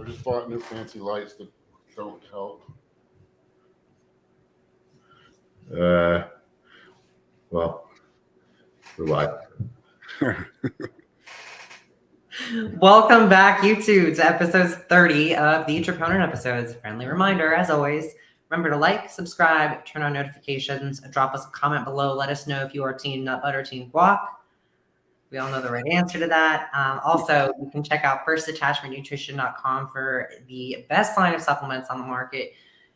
just bought new fancy lights that don't help. Well, we're live. Welcome back, YouTube, to episodes 30 of the Troponin Episodes. Friendly reminder, as always, remember to like, subscribe, turn on notifications, drop us a comment below. Let us know if you are Team Nut Butter, Team Guac. We all know the right answer to that. Also, you can check out firstattachmentnutrition.com for the best line of supplements on the market.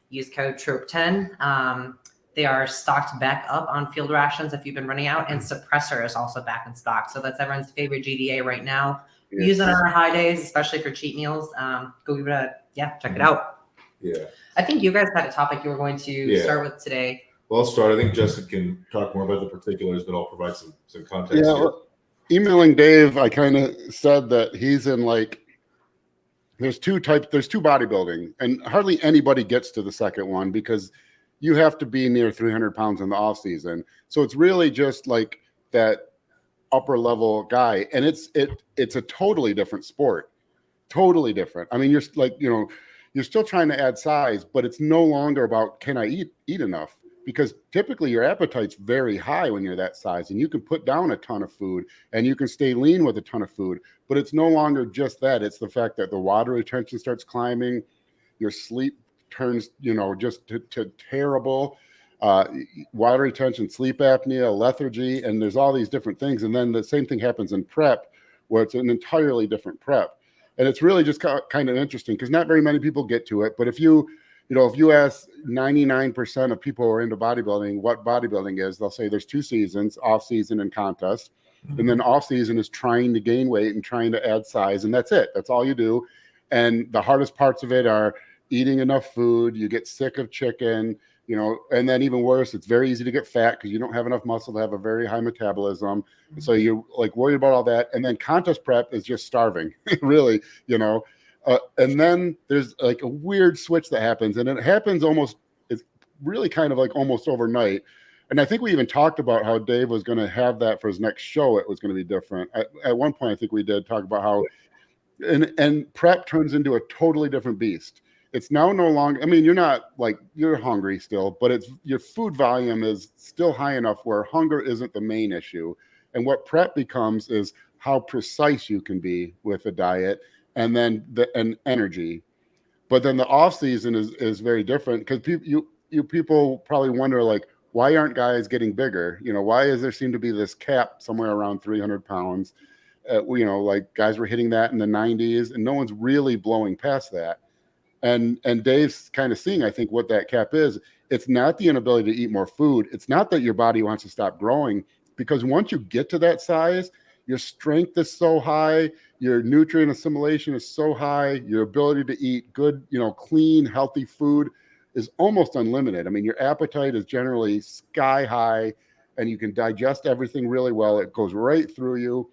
Use code TROPE10. They are stocked back up on field rations if you've been running out, and Suppressor is also back in stock. So that's everyone's favorite GDA right now. We use it on our high days, especially for cheat meals. Go give it check it out. Yeah. I think you guys had a topic you were going to start with today. Well, I'll start. I think Justin can talk more about the particulars, but I'll provide some context. Yeah, emailing Dave, I kind of said that he's in there's two bodybuilding, and hardly anybody gets to the second one because you have to be near 300 pounds in the off season. So it's really just like that upper level guy, and it's a totally different sport. Totally different. I mean, you're you're still trying to add size, but it's no longer about can I eat enough, because typically your appetite's very high when you're that size, and you can put down a ton of food and you can stay lean with a ton of food, but it's no longer just that. It's the fact that the water retention starts climbing, your sleep turns just to terrible. Water retention, sleep apnea, lethargy, and there's all these different things. And then the same thing happens in prep, where it's an entirely different prep. And it's really just kind of interesting because not very many people get to it. But if you ask 99% of people who are into bodybuilding what bodybuilding is, they'll say there's two seasons, off season and contest. Mm-hmm. And then off season is trying to gain weight and trying to add size. And that's it. That's all you do. And the hardest parts of it are eating enough food. You get sick of chicken. And then even worse, it's very easy to get fat because you don't have enough muscle to have a very high metabolism. Mm-hmm. So you're worried about all that. And then contest prep is just starving, really, and then there's a weird switch that happens, and it happens it's really kind of almost overnight. And I think we even talked about how Dave was going to have that for his next show. It was going to be different. At one point, I think we did talk about how, and prep turns into a totally different beast. It's now no longer, I mean, you're hungry still, but your food volume is still high enough where hunger isn't the main issue. And what prep becomes is how precise you can be with a diet and then and energy. But then the off season is very different because people probably wonder, why aren't guys getting bigger? Why does there seem to be this cap somewhere around 300 pounds? Guys were hitting that in the 90s and no one's really blowing past that. And Dave's kind of seeing, I think, what that cap is. It's not the inability to eat more food. It's not that your body wants to stop growing, because once you get to that size, your strength is so high, your nutrient assimilation is so high, your ability to eat good, clean, healthy food is almost unlimited. I mean, your appetite is generally sky high, and you can digest everything really well. It goes right through you.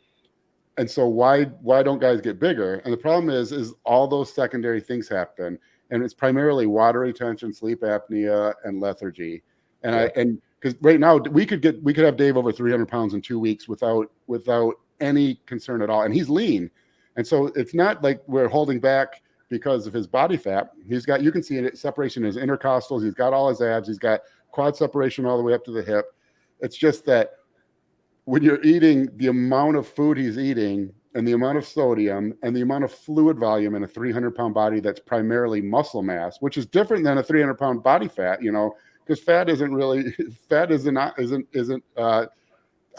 And so why don't guys get bigger? And the problem is all those secondary things happen. And it's primarily water retention, sleep apnea, and lethargy. And because right now we could have Dave over 300 pounds in 2 weeks without any concern at all. And he's lean. And so it's not like we're holding back because of his body fat. You can see it, separation in his intercostals. He's got all his abs. He's got quad separation all the way up to the hip. It's just that when you're eating the amount of food he's eating and the amount of sodium and the amount of fluid volume in a 300-pound body that's primarily muscle mass, which is different than a 300-pound body fat, because fat isn't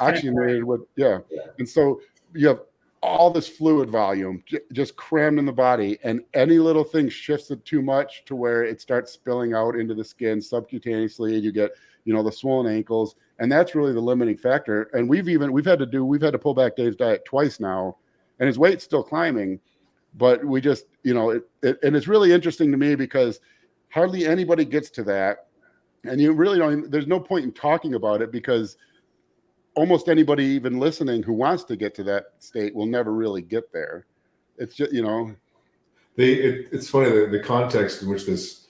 oxygenated with, And so you have all this fluid volume just crammed in the body, and any little thing shifts it too much to where it starts spilling out into the skin subcutaneously. You get, the swollen ankles. And that's really the limiting factor. And we've had to pull back Dave's diet twice now, and his weight's still climbing. But we just, and it's really interesting to me because hardly anybody gets to that. And you really there's no point in talking about it because almost anybody even listening who wants to get to that state will never really get there. It's just, It's funny, the context in which this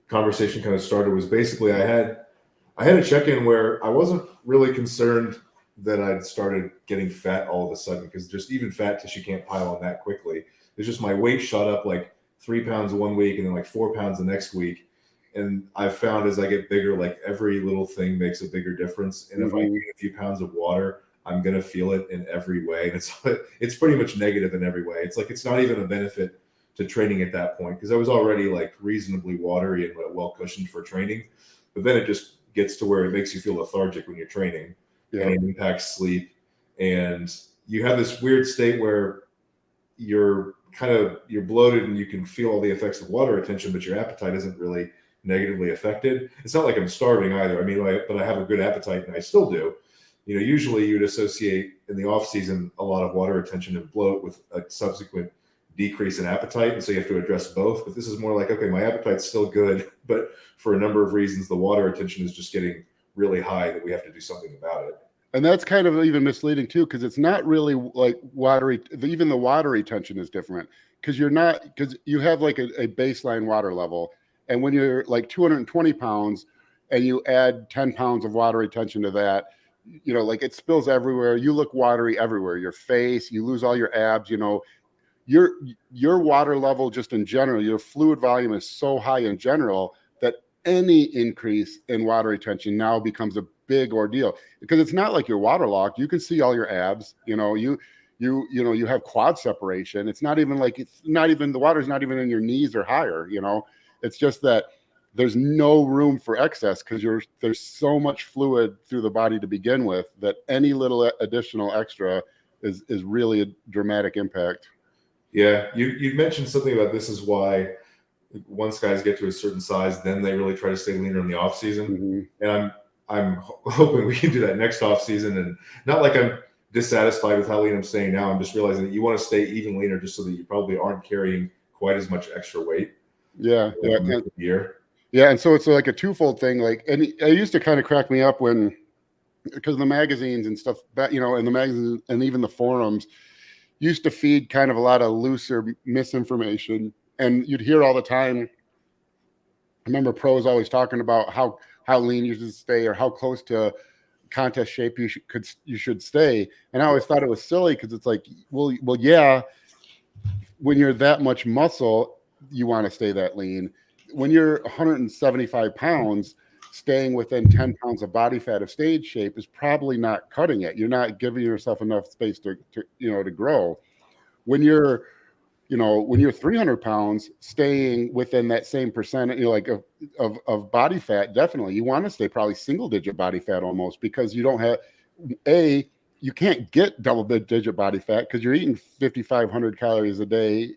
conversation kind of started was basically I had a check-in where I wasn't really concerned that I'd started getting fat all of a sudden, because just even fat tissue can't pile on that quickly. It's just my weight shot up like 3 pounds one week and then like 4 pounds the next week. And I've found as I get bigger, like every little thing makes a bigger difference. And if I gain a few pounds of water, I'm going to feel it in every way. And it's pretty much negative in every way. It's like, it's not even a benefit to training at that point, because I was already like reasonably watery and well cushioned for training. But then it just gets to where it makes you feel lethargic when you're training, and it impacts sleep. And you have this weird state where you're bloated and you can feel all the effects of water retention, but your appetite isn't really negatively affected. It's not like I'm starving either. I mean, but I have a good appetite and I still do. Usually you'd associate in the off season a lot of water retention and bloat with a subsequent decrease in appetite. And so you have to address both. But this is more like, okay, my appetite's still good, but for a number of reasons, the water retention is just getting really high that we have to do something about it. And that's kind of even misleading too, because it's not really like watery. Even the water retention is different because you have like a baseline water level. And when you're like 220 pounds and you add 10 pounds of water retention to that, like it spills everywhere. You look watery everywhere. Your face, you lose all your abs, your water level just in general, your fluid volume is so high in general that any increase in water retention now becomes a big ordeal, because it's not like you're waterlogged. You can see all your abs, you have quad separation. It's not even the water's not even in your knees or higher, it's just that there's no room for excess because there's so much fluid through the body to begin with that any little additional extra is really a dramatic impact. Yeah, you mentioned something about this is why once guys get to a certain size, then they really try to stay leaner in the off season. And I'm hoping we can do that next off season. And not like I'm dissatisfied with how lean I'm staying now. I'm just realizing that you want to stay even leaner just so that you probably aren't carrying quite as much extra weight. Yeah. Year. Yeah. And so it's like a twofold thing. Like, and it used to kind of crack me up because the magazines and stuff, and the magazines and even the forums used to feed kind of a lot of looser misinformation. And you'd hear all the time. I remember pros always talking about how lean you should stay or how close to contest shape you should stay. And I always thought it was silly because it's like, well, yeah, when you're that much muscle, you want to stay that lean. When you're 175 pounds, staying within 10 pounds of body fat of stage shape is probably not cutting it. You're not giving yourself enough space to grow. When you're 300 pounds, staying within that same percentage, of body fat, definitely you want to stay probably single digit body fat almost, because you don't have you can't get double digit body fat because you're eating 5,500 calories a day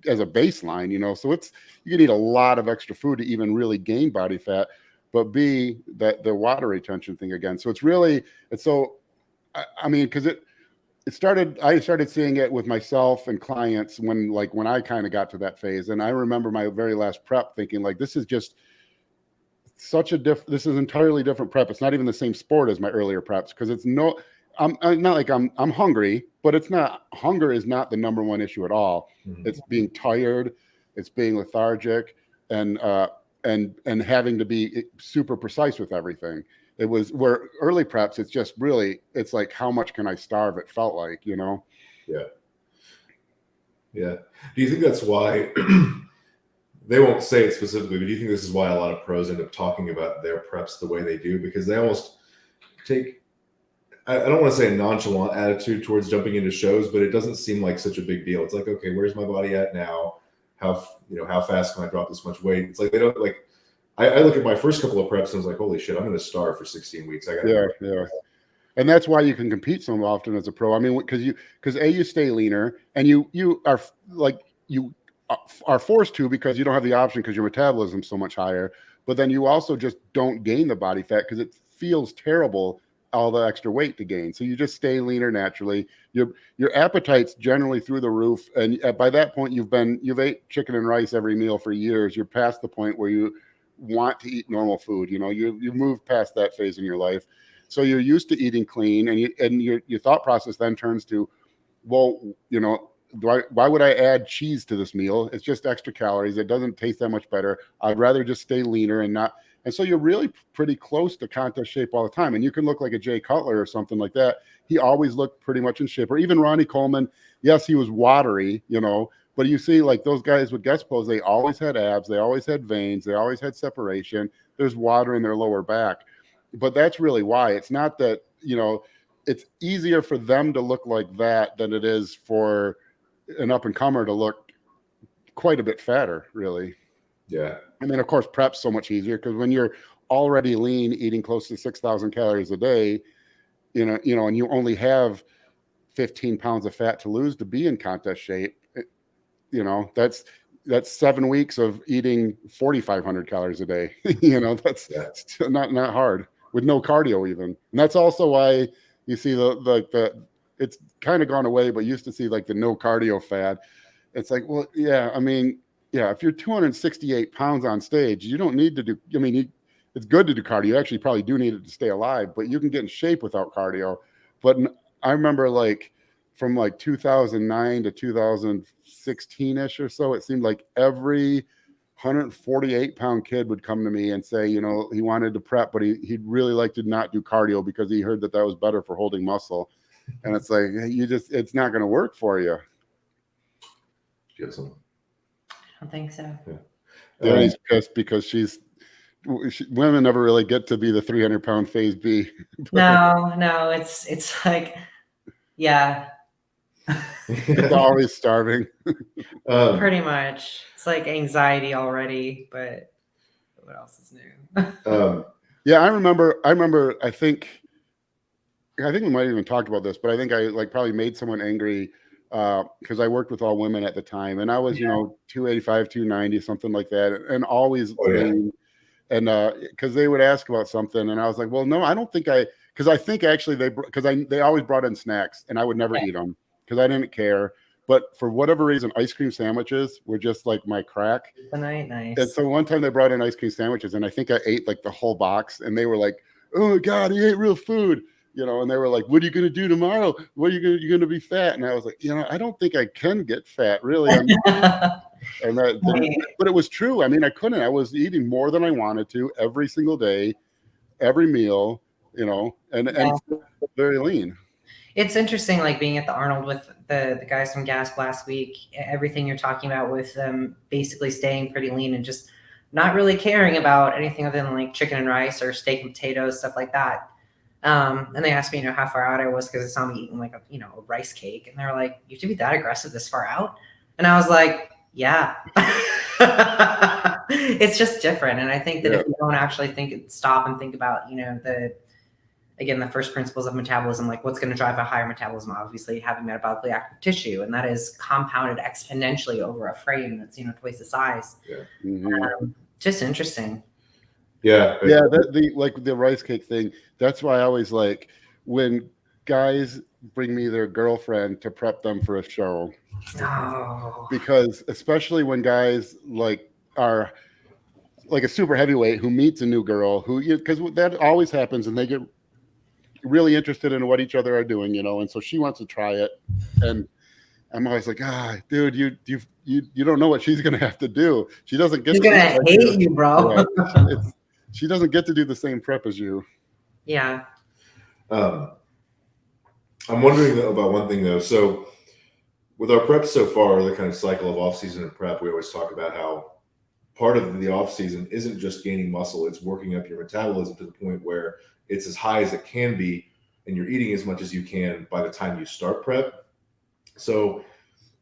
as a baseline, so you can eat a lot of extra food to even really gain body fat. But B, that the water retention thing again. So because I started seeing it with myself and clients when I kind of got to that phase. And I remember my very last prep thinking like, this is just this is entirely different prep. It's not even the same sport as my earlier preps, because I'm not like I'm hungry, but it's not, hunger is not the number one issue at all. Mm-hmm. It's being tired, it's being lethargic, and having to be super precise with everything. It was where early preps, it's like, how much can I starve? It felt like, Yeah. Yeah. Do you think that's why they won't say it specifically, but do you think this is why a lot of pros end up talking about their preps the way they do? Because they almost take, I don't want to say a nonchalant attitude towards jumping into shows, but it doesn't seem like such a big deal. It's like, okay, where's my body at now? How fast can I drop this much weight? It's like, they don't like, I look at my first couple of preps and I was like, holy shit, I'm going to starve for 16 weeks. Yeah. And that's why you can compete so often as a pro. I mean, because you stay leaner, and you are forced to, because you don't have the option because your metabolism is so much higher. But then you also just don't gain the body fat because it feels terrible, all the extra weight to gain. So you just stay leaner naturally. Your appetite's generally through the roof. And by that point, you've ate chicken and rice every meal for years. You're past the point where you want to eat normal food. You've moved past that phase in your life. So you're used to eating clean, and your thought process then turns to, well, why would I add cheese to this meal? It's just extra calories. It doesn't taste that much better. I'd rather just stay leaner and not. And so you're really pretty close to contest shape all the time. And you can look like a Jay Cutler or something like that. He always looked pretty much in shape. Or even Ronnie Coleman. Yes, he was watery, But you see, like those guys with guest pose, they always had abs, they always had veins, they always had separation. There's water in their lower back. But that's really why. It's not that, it's easier for them to look like that than it is for an up and comer to look quite a bit fatter, really. Yeah. And then of course prep's so much easier because when you're already lean, eating close to 6,000 calories a day, and you only have 15 pounds of fat to lose to be in contest shape, that's 7 weeks of eating 4,500 calories a day. That's not hard with no cardio even. And that's also why you see the it's kind of gone away, but used to see like the no cardio fad. It's like, well, yeah, I mean, yeah, if you're 268 pounds on stage, you don't need to do, it's good to do cardio. You actually probably do need it to stay alive, but you can get in shape without cardio. But I remember like from like 2009 to 2016-ish or so, it seemed like every 148-pound kid would come to me and say, he wanted to prep, but he'd really like to not do cardio because he heard that was better for holding muscle. And it's like, it's not going to work for you. Yes. I don't think so. Yeah. Danny's pissed because women never really get to be the 300-pound phase B. No, it's like, yeah. It's always starving. Pretty much. It's like anxiety already, but what else is new? Yeah, I remember, I think we might have even talked about this, but I think I like probably made someone angry because I worked with all women at the time, and I was, 285, 290, something like that, and always lean. And because they would ask about something, and I was like, well, no, I don't think because I think actually they always brought in snacks, and I would never eat them because I didn't care. But for whatever reason, ice cream sandwiches were just like my crack. Nice. And so one time they brought in ice cream sandwiches, and I think I ate like the whole box, and they were like, oh God, he ate real food. And they were like, what are you going to do tomorrow? What are you're going to be fat? And I was like, I don't think I can get fat, really. But it was true. I mean, I couldn't. I was eating more than I wanted to every single day, every meal, and very lean. It's interesting, like being at the Arnold with the guys from Gasp last week, everything you're talking about with them basically staying pretty lean and just not really caring about anything other than like chicken and rice or steak and potatoes, stuff like that. And they asked me, how far out I was because they saw me eating like a rice cake. And they were like, you have to be that aggressive this far out? And I was like, yeah. It's just different. And I think that if you don't actually stop and think about, the first principles of metabolism, like what's going to drive a higher metabolism, obviously having metabolically active tissue. And that is compounded exponentially over a frame that's, twice the size. Yeah. Mm-hmm. Just interesting. Yeah. The rice cake thing. That's why I always like when guys bring me their girlfriend to prep them for a show. Oh. Because especially when guys like are like a super heavyweight who meets a new girl because that always happens, and they get really interested in what each other are doing, and so she wants to try it, and I'm always like, dude, you don't know what she's gonna have to do. She doesn't get. She's gonna hate you, bro. Yeah, she doesn't get to do the same prep as you. Yeah. I'm wondering about one thing though. So with our prep so far, the kind of cycle of off season and prep, we always talk about how part of the off season isn't just gaining muscle; it's working up your metabolism to the point where it's as high as it can be, and you're eating as much as you can by the time you start prep. So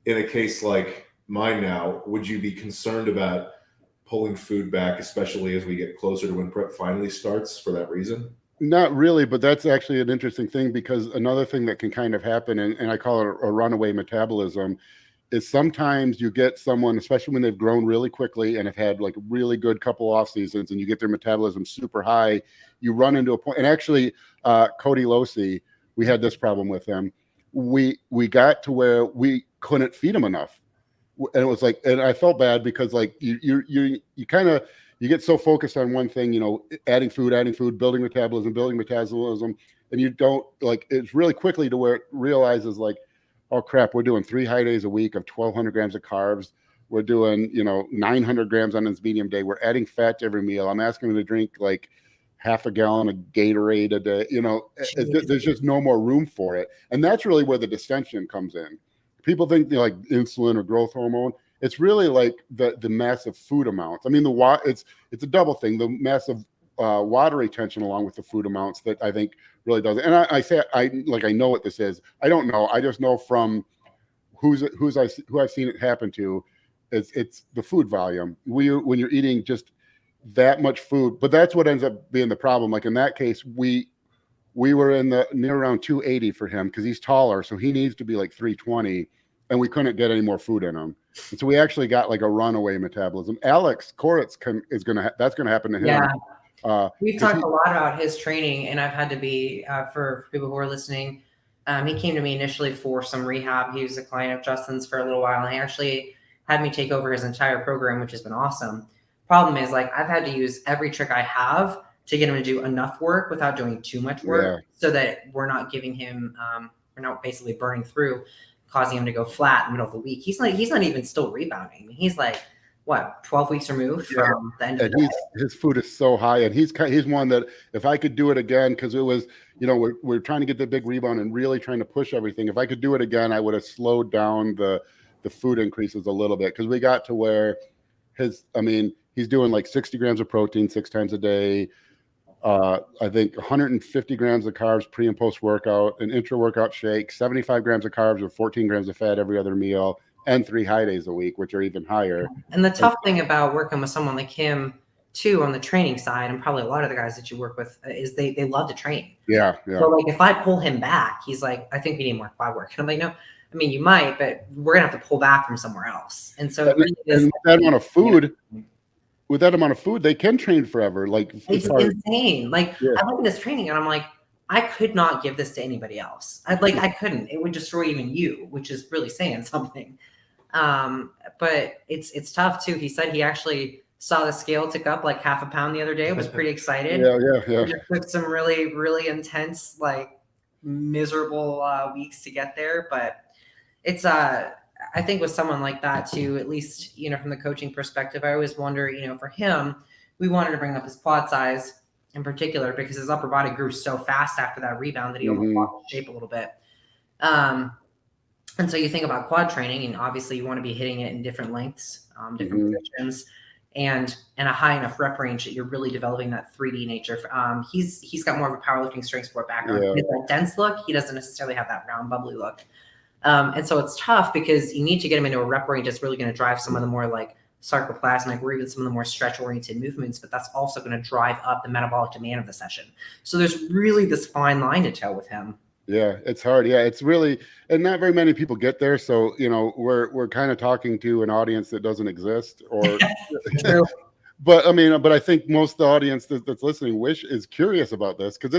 in a case like mine now, would you be concerned about pulling food back, especially as we get closer to when prep finally starts for that reason? Not really, but that's actually an interesting thing, because another thing that can kind of happen, and I call it a runaway metabolism, is sometimes you get someone, especially when they've grown really quickly and have had like really good couple off seasons, and you get their metabolism super high, you run into a point. And actually, Cody Losi, we had this problem with him. We got to where we couldn't feed him enough, and it was like, and I felt bad because like you kind of, you get so focused on one thing, adding food, building metabolism, and you don't like, it's really quickly to where it realizes like, oh crap, we're doing 3 high days a week of 1,200 grams of carbs. We're doing, 900 grams on this medium day. We're adding fat to every meal. I'm asking them to drink like half a gallon of Gatorade a day. There's just no more room for it. And that's really where the distension comes in, people think like insulin or growth hormone. It's really like the massive food amounts. I mean, it's a double thing. The massive water retention along with the food amounts that I think really does it. And I know what this is. I don't know. I just know from who I've seen it happen to. It's the food volume. When you're eating just that much food, but that's what ends up being the problem. Like in that case, we were in the near around 280 for him because he's taller, so he needs to be like 320, and we couldn't get any more food in him. And so we actually got like a runaway metabolism. Alex Koritz that's gonna happen to him. Yeah. We've talked a lot about his training, and I've had to be for people who are listening. He came to me initially for some rehab. He was a client of Justin's for a little while, and he actually had me take over his entire program, which has been awesome. Problem is, like, I've had to use every trick I have to get him to do enough work without doing too much work, so that we're not giving him, we're not basically burning through, causing him to go flat in the middle of the week. He's not even still rebounding. He's like, what, 12 weeks removed from the end of the his food is so high, and he's one that if I could do it again, because it was, we're trying to get the big rebound and really trying to push everything. If I could do it again, I would have slowed down the food increases a little bit, because we got to where he's doing like 60 grams of protein 6 times a day. I think 150 grams of carbs pre and post workout, an intra workout shake, 75 grams of carbs with 14 grams of fat every other meal, and 3 high days a week, which are even higher. And the tough thing about working with someone like him too on the training side, and probably a lot of the guys that you work with, is they love to train. Yeah. So like if I pull him back, he's like, I think we need more quad work. And I'm like, no, I mean, you might, but we're gonna have to pull back from somewhere else. And so with that amount of food, they can train forever. Like it's insane. Like I look at this training and I'm like, I could not give this to anybody else. I couldn't. It would destroy even you, which is really saying something. But it's tough too. He said he actually saw the scale tick up like half a pound the other day. Was pretty excited. Yeah. It took some really, really intense, like miserable weeks to get there, but it's I think with someone like that too, at least, from the coaching perspective, I always wonder, for him, we wanted to bring up his quad size in particular because his upper body grew so fast after that rebound that he almost lost shape a little bit. And so you think about quad training, and obviously you want to be hitting it in different lengths, different positions, and a high enough rep range that you're really developing that 3D nature. He's got more of a powerlifting strength sport background. He has that dense look. He doesn't necessarily have that round, bubbly look. And so it's tough because you need to get him into a rep range that's really going to drive some of the more like sarcoplasmic or even some of the more stretch oriented movements, but that's also going to drive up the metabolic demand of the session. So there's really this fine line to toe with him. Yeah, it's hard. Yeah, it's really, and not very many people get there. So, we're kind of talking to an audience that doesn't exist, or, but I think most of the audience that's listening is curious about this, because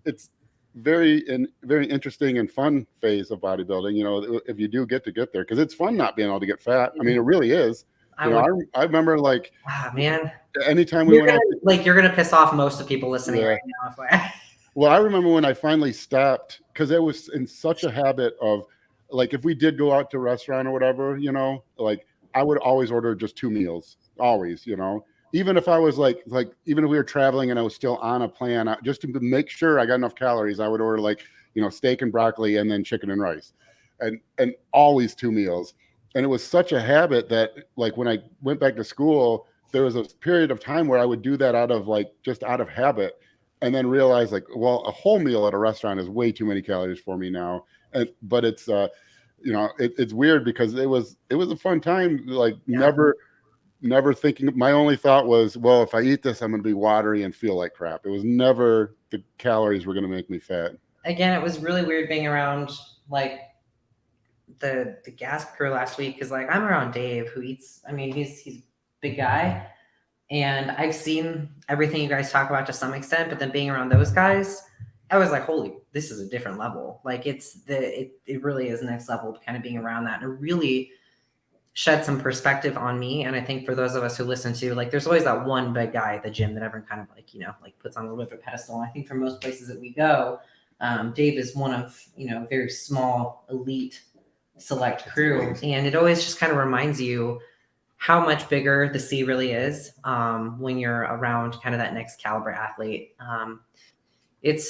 it's very interesting and fun phase of bodybuilding. If you do get there, because it's fun not being able to get fat. I mean, it really is. I remember like, man, anytime you're gonna piss off most of the people listening right now. Well, I remember when I finally stopped, because it was in such a habit of, like, if we did go out to a restaurant or whatever, like I would always order just 2 meals, always, even if I was like even if we were traveling and I was still on a plan, just to make sure I got enough calories, I would order like, steak and broccoli and then chicken and rice, and always 2 meals. And it was such a habit that, like, when I went back to school, there was a period of time where I would do that out of habit. And then realize, like, well, a whole meal at a restaurant is way too many calories for me now. But it's, it's weird because it was a fun time. Like, never thinking. My only thought was, well, if I eat this, I'm going to be watery and feel like crap. It was never the calories were going to make me fat. Again, it was really weird being around like the gas crew last week, because like I'm around Dave, who eats. I mean, he's a big guy. And I've seen everything you guys talk about to some extent, but then being around those guys, I was like, holy, this is a different level. Like it really is next level, kind of being around that. And it really shed some perspective on me. And I think for those of us who listen to, like, there's always that one big guy at the gym that everyone kind of like, puts on a little bit of a pedestal. And I think for most places that we go, Dave is one of, very small, elite, select crew. And it always just kind of reminds you how much bigger the sea really is when you're around kind of that next caliber athlete. It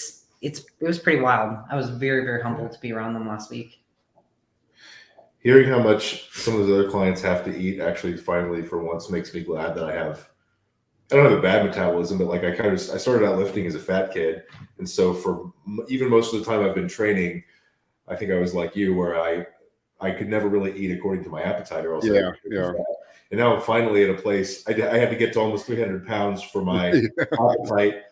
was pretty wild. I was very, very humbled to be around them last week. hearing how much some of those other clients have to eat actually finally for once makes me glad that I don't have a bad metabolism, but like I started out lifting as a fat kid. And so for even most of the time I've been training, I think I was like you, where I could never really eat according to my appetite, or else I'd be fat. And now I'm finally at a place, I had to get to almost 300 pounds for my appetite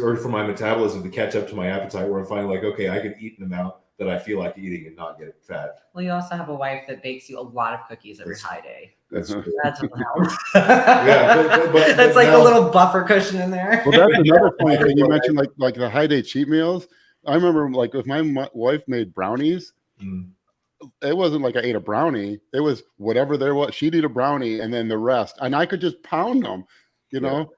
or for my metabolism to catch up to my appetite, where I'm finally like, okay, I can eat an amount that I feel like eating and not get fat. Well, you also have a wife that bakes you a lot of cookies every high day. That's true. That doesn't help. but That's like now, a little buffer cushion in there. Well, that's another funny thing you mentioned, like the high day cheat meals. I remember like if my wife made brownies, it wasn't like I ate a brownie. It was whatever there was. She'd eat a brownie and then the rest, and I could just pound them, you know.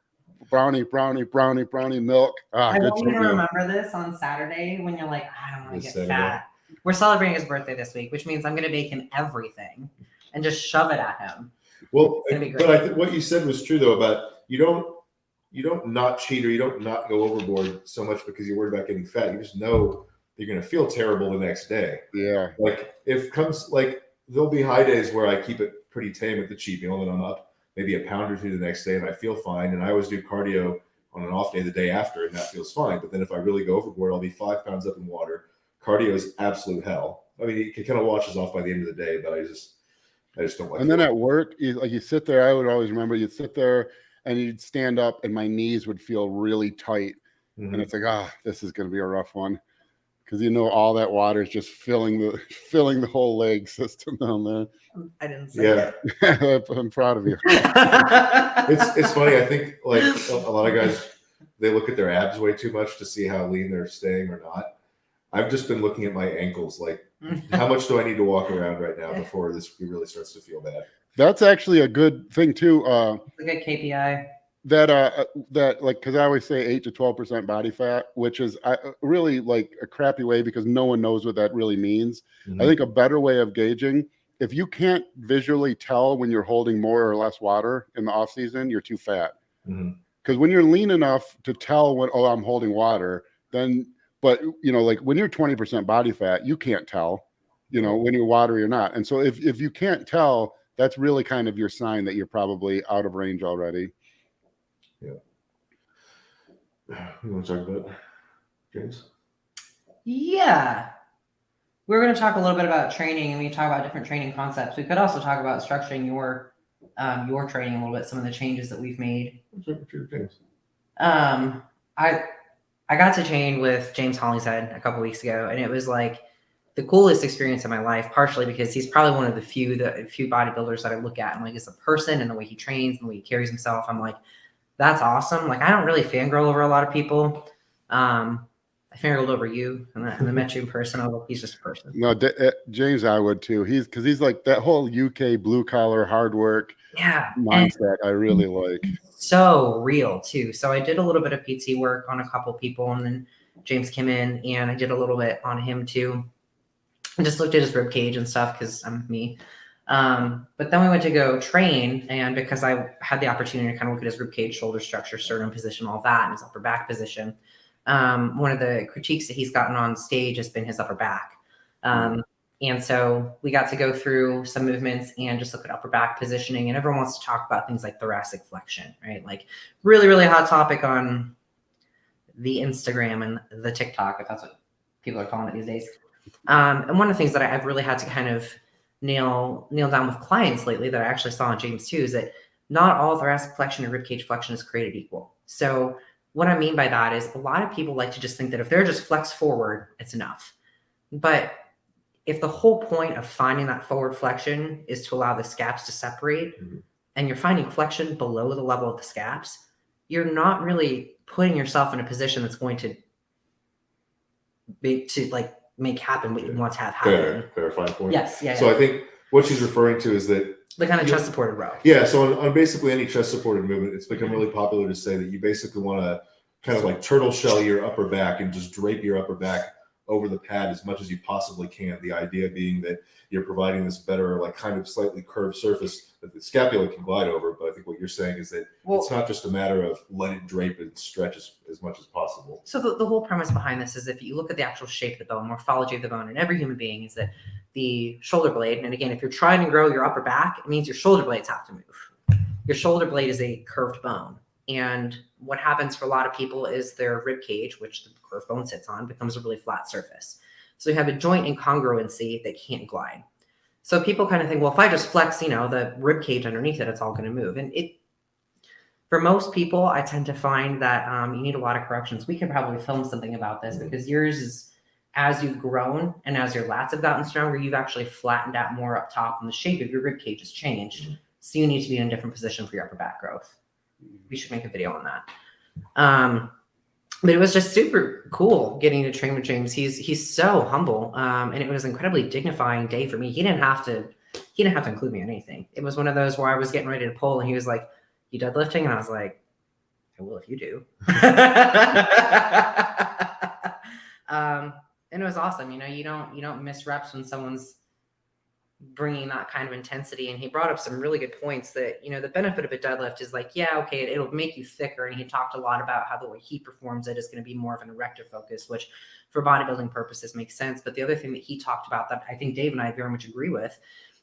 Brownie, milk. I want you to remember this on Saturday when you're like, I don't want to get fat. We're celebrating his birthday this week, which means I'm going to bake him everything and just shove it at him. Well, but I think what you said was true though, about you don't not cheat, or you don't not go overboard so much because you're worried about getting fat. You just know you're going to feel terrible the next day. Yeah. Like there'll be high days where I keep it pretty tame at the cheat meal, and I'm up maybe a pound or two the next day and I feel fine. And I always do cardio on an off day the day after, and that feels fine. But then if I really go overboard, I'll be 5 pounds up in water. Cardio is absolute hell. I mean, it kind of washes off by the end of the day, but I just don't like it. And then at work, you sit there, I would always remember you'd sit there and you'd stand up and my knees would feel really tight. And it's like, this is going to be a rough one. Because all that water is just filling the whole leg system down there. I didn't say it. I'm proud of you. It's funny. I think like a lot of guys, they look at their abs way too much to see how lean they're staying or not. I've just been looking at my ankles, like how much do I need to walk around right now before this really starts to feel bad? That's actually a good thing too. It's a good KPI. That like, because I always say 8 to 12% body fat, which is really like a crappy way because no one knows what that really means. I think a better way of gauging, if you can't visually tell when you're holding more or less water in the off season, you're too fat. Because when you're lean enough to tell when, I'm holding water, then, but like when you're 20% body fat, you can't tell, when you're watery or not. And so if you can't tell, that's really kind of your sign that you're probably out of range already. Yeah. You want to talk about James? Yeah. We're going to talk a little bit about training, and we talk about different training concepts. We could also talk about structuring your training a little bit, some of the changes that we've made. James? I got to train with James Hollingshead a couple weeks ago, and it was like the coolest experience of my life, partially because he's probably one of the few bodybuilders that I look at and like as a person and the way he trains and the way he carries himself. I'm like, that's awesome. Like, I don't really fangirl over a lot of people. I fangirled over you and I met you in person. Oh, he's just a person. No, James, I would too. He's like that whole UK blue collar hard work mindset. I really like. So real too. So I did a little bit of PT work on a couple people, and then James came in and I did a little bit on him too. I just looked at his rib cage and stuff because I'm me. But then we went to go train, and because I had the opportunity to kind of look at his rib cage, shoulder structure, sternum position, all that, and his upper back position. One of the critiques that he's gotten on stage has been his upper back. And so we got to go through some movements and just look at upper back positioning. And everyone wants to talk about things like thoracic flexion, right? Like really, really hot topic on the Instagram and the TikTok, if that's what people are calling it these days. And one of the things that I've really had to kind of nail down with clients lately that I actually saw in James too is that not all thoracic flexion and ribcage flexion is created equal. So what I mean by that is a lot of people like to just think that if they're just flex forward, it's enough. But if the whole point of finding that forward flexion is to allow the scaps to separate, and you're finding flexion below the level of the scaps, you're not really putting yourself in a position that's going to make happen what you want to have happen. Clarifying point. Yes. Yeah. So I think what she's referring to is that the kind of chest supported row. Yeah. So on basically any chest supported movement, it's become really popular to say that you basically want to kind of like turtle shell your upper back and just drape your upper back over the pad as much as you possibly can. The idea being that you're providing this better, like kind of slightly curved surface that the scapula can glide over. But I think what you're saying is that it's not just a matter of let it drape and stretch as much as possible. So the whole premise behind this is if you look at the actual shape of the bone, morphology of the bone in every human being, is that the shoulder blade. And again, if you're trying to grow your upper back, it means your shoulder blades have to move. Your shoulder blade is a curved bone. And what happens for a lot of people is their rib cage, which the curved bone sits on, becomes a really flat surface. So you have a joint incongruency that can't glide. So people kind of think, well, if I just flex, the rib cage underneath it, it's all going to move. And for most people, I tend to find that you need a lot of corrections. We could probably film something about this because yours is, as you've grown and as your lats have gotten stronger, you've actually flattened out more up top and the shape of your rib cage has changed. So you need to be in a different position for your upper back growth. We should make a video on that. But it was just super cool getting to train with James. He's so humble. And it was an incredibly dignifying day for me. He didn't have to include me in anything. It was one of those where I was getting ready to pull and he was like, "You deadlifting?" And I was like, "I will if you do." And it was awesome. You don't miss reps when someone's bringing that kind of intensity. And he brought up some really good points that, the benefit of a deadlift is like, yeah, okay, it'll make you thicker. And he talked a lot about how the way he performs it is going to be more of an erector focus, which for bodybuilding purposes makes sense. But the other thing that he talked about that I think Dave and I very much agree with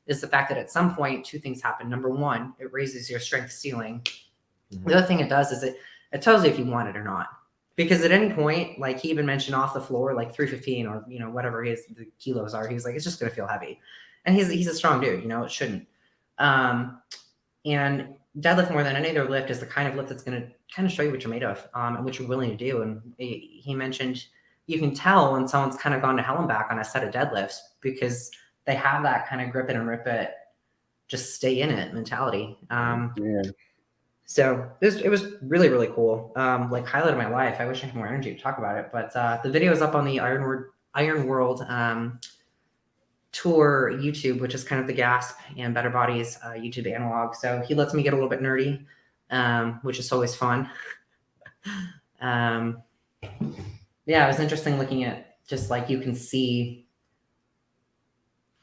is the fact that at some point, two things happen. Number one, it raises your strength ceiling. Mm-hmm. The other thing it does is it tells you if you want it or not. Because at any point, like he even mentioned off the floor, like 315 or, whatever the kilos are, he's like, it's just going to feel heavy. And he's a strong dude, it shouldn't. And deadlift more than any other lift is the kind of lift that's going to kind of show you what you're made of and what you're willing to do. And he mentioned you can tell when someone's kind of gone to hell and back on a set of deadlifts because they have that kind of grip it and rip it, just stay in it mentality. So it was really, really cool. Like highlight of my life. I wish I had more energy to talk about it, but the video is up on the Iron World Tour YouTube, which is kind of the Gasp and Better Bodies YouTube analog. So he lets me get a little bit nerdy, which is always fun. It was interesting looking at just like you can see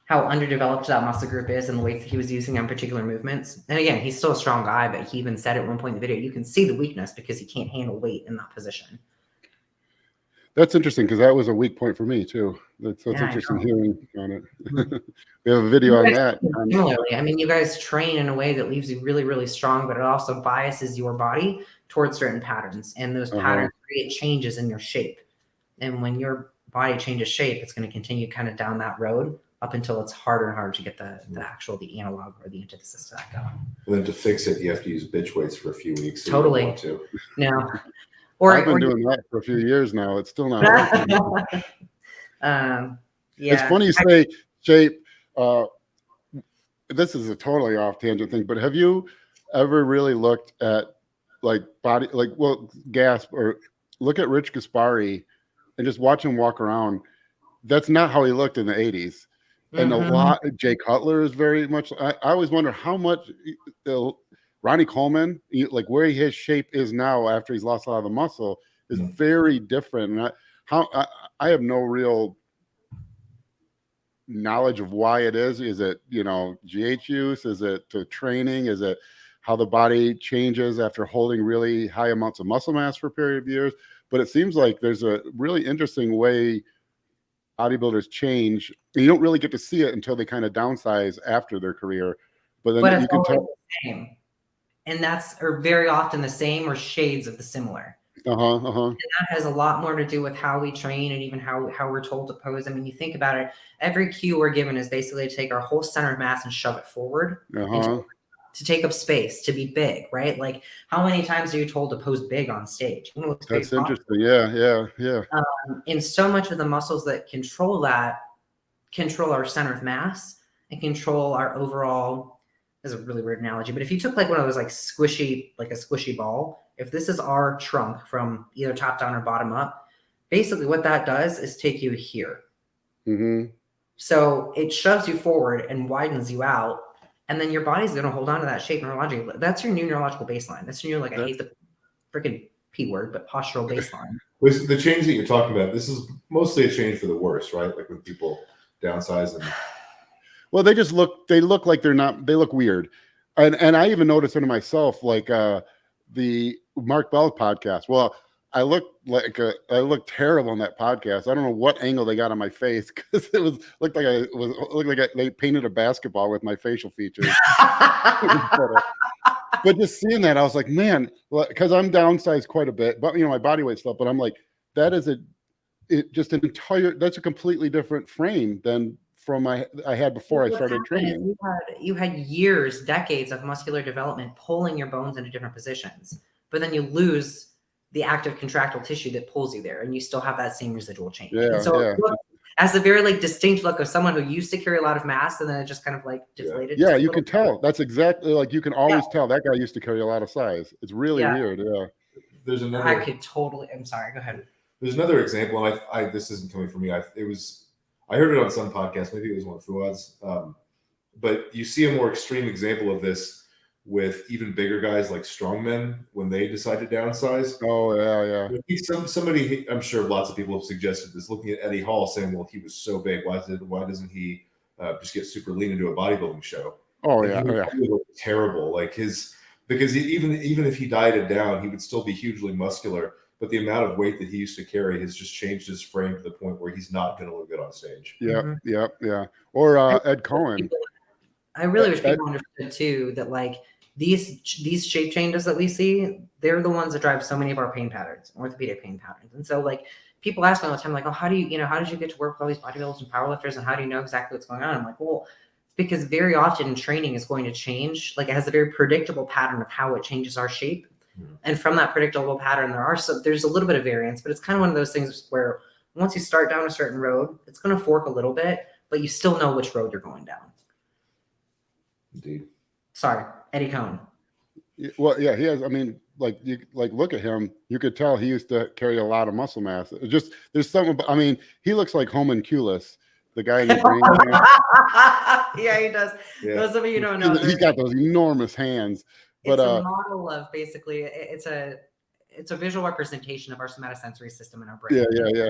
how underdeveloped that muscle group is and the weights that he was using on particular movements. And again, he's still a strong guy, but he even said at one point in the video, you can see the weakness because he can't handle weight in that position. That's interesting because that was a weak point for me too. That's interesting hearing on it. We have a video on that. Similarly, I mean, you guys train in a way that leaves you really, really strong, but it also biases your body towards certain patterns. And those patterns create changes in your shape. And when your body changes shape, it's going to continue kind of down that road up until it's harder and harder to get the analog or the antithesis to that going. And then to fix it, you have to use bitch weights for a few weeks. Totally. No. I've been doing that for a few years now. It's still not working. It's funny you say shape. This is a totally off tangent thing, but have you ever really looked at Gasp or look at Rich Gaspari and just watch him walk around? That's not how he looked in the 80s. And a lot, Jay Cutler is very much, I always wonder how much Ronnie Coleman, like where his shape is now after he's lost a lot of the muscle is very different. And I have no real knowledge of why it is. Is it, GH use? Is it to training? Is it how the body changes after holding really high amounts of muscle mass for a period of years? But it seems like there's a really interesting way bodybuilders change. You don't really get to see it until they kind of downsize after their career. But then you can tell. And that's very often the same or shades of the similar. And that has a lot more to do with how we train and even how we're told to pose. I mean, you think about it, every cue we're given is basically to take our whole center of mass and shove it forward and to take up space, to be big, right? Like how many times are you told to pose big on stage? That's interesting. Yeah. And so much of the muscles that control our center of mass and control our overall, this is a really weird analogy, but if you took like one of those like a squishy ball, if this is our trunk from either top down or bottom up, basically what that does is take you here. So it shoves you forward and widens you out, and then your body's going to hold on to that shape neurologically. That's your new neurological baseline. That's your new, I hate the freaking P word, but postural baseline. With the change that you're talking about, this is mostly a change for the worse, right? Like when people downsize and... Well, they look like they look weird. And I even noticed it in myself, like the Mark Bell podcast. Well, I looked terrible on that podcast. I don't know what angle they got on my face because it looked like they painted a basketball with my facial features. But just seeing that, I was like, man, because I'm downsized quite a bit, but my body weight's up. But I'm like, that's a completely different frame than from I had before I started training. You had years, decades of muscular development pulling your bones into different positions, but then you lose the active contractile tissue that pulls you there, and you still have that same residual change. Yeah, and so as a very distinct look of someone who used to carry a lot of mass and then it just kind of deflated. Yeah, you can tell. That's exactly you can always tell that guy used to carry a lot of size. It's really weird. Yeah. There's another. I could totally. I'm sorry. Go ahead. There's another example, and I this isn't coming from me. I heard it on some podcast. Maybe it was one of Fuad's. But you see a more extreme example of this with even bigger guys like strongmen when they decide to downsize. Oh yeah. Somebody, I'm sure lots of people have suggested this. Looking at Eddie Hall, saying, "Well, he was so big. Why doesn't he just get super lean and do a bodybuilding show?" Oh and yeah. He would look terrible. Because even if he dieted down, he would still be hugely muscular. But the amount of weight that he used to carry has just changed his frame to the point where he's not going to look good on stage. Yeah. Or Ed Cohen. I really wish people understood too that these shape changes that we see, they're the ones that drive so many of our pain patterns, orthopedic pain patterns. And so people ask me all the time, oh, how did you get to work with all these bodybuilders and powerlifters, and how do you know exactly what's going on? I'm like, well, it's because very often training is going to change. It has a very predictable pattern of how it changes our shape. Mm-hmm. And from that predictable pattern, there's a little bit of variance, but it's kind of one of those things where once you start down a certain road, it's going to fork a little bit, but you still know which road you're going down. Indeed. Sorry, Eddie Cohen. Well, yeah, he has. I mean, look at him. You could tell he used to carry a lot of muscle mass. There's something. I mean, he looks like homunculus, the guy in the brain. Yeah, he does. Yeah. Those of you who don't know, he's got those enormous hands. But it's a model of basically it's a visual representation of our somatosensory system in our brain. Yeah.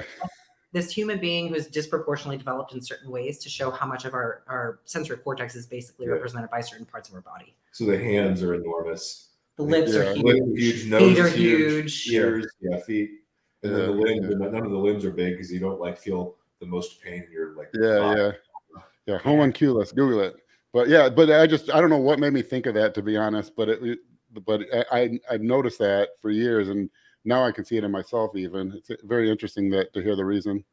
This human being who's disproportionately developed in certain ways to show how much of our sensory cortex is basically represented by certain parts of our body. So the hands are enormous. The lips are huge. Nose feet are huge. Ears, feet. And then the limbs, none of the limbs are big because you don't feel the most pain in your Yeah, homunculus. Google it. But I don't know what made me think of that, to be honest. But I've noticed that for years, and now I can see it in myself. Even it's very interesting to hear the reason.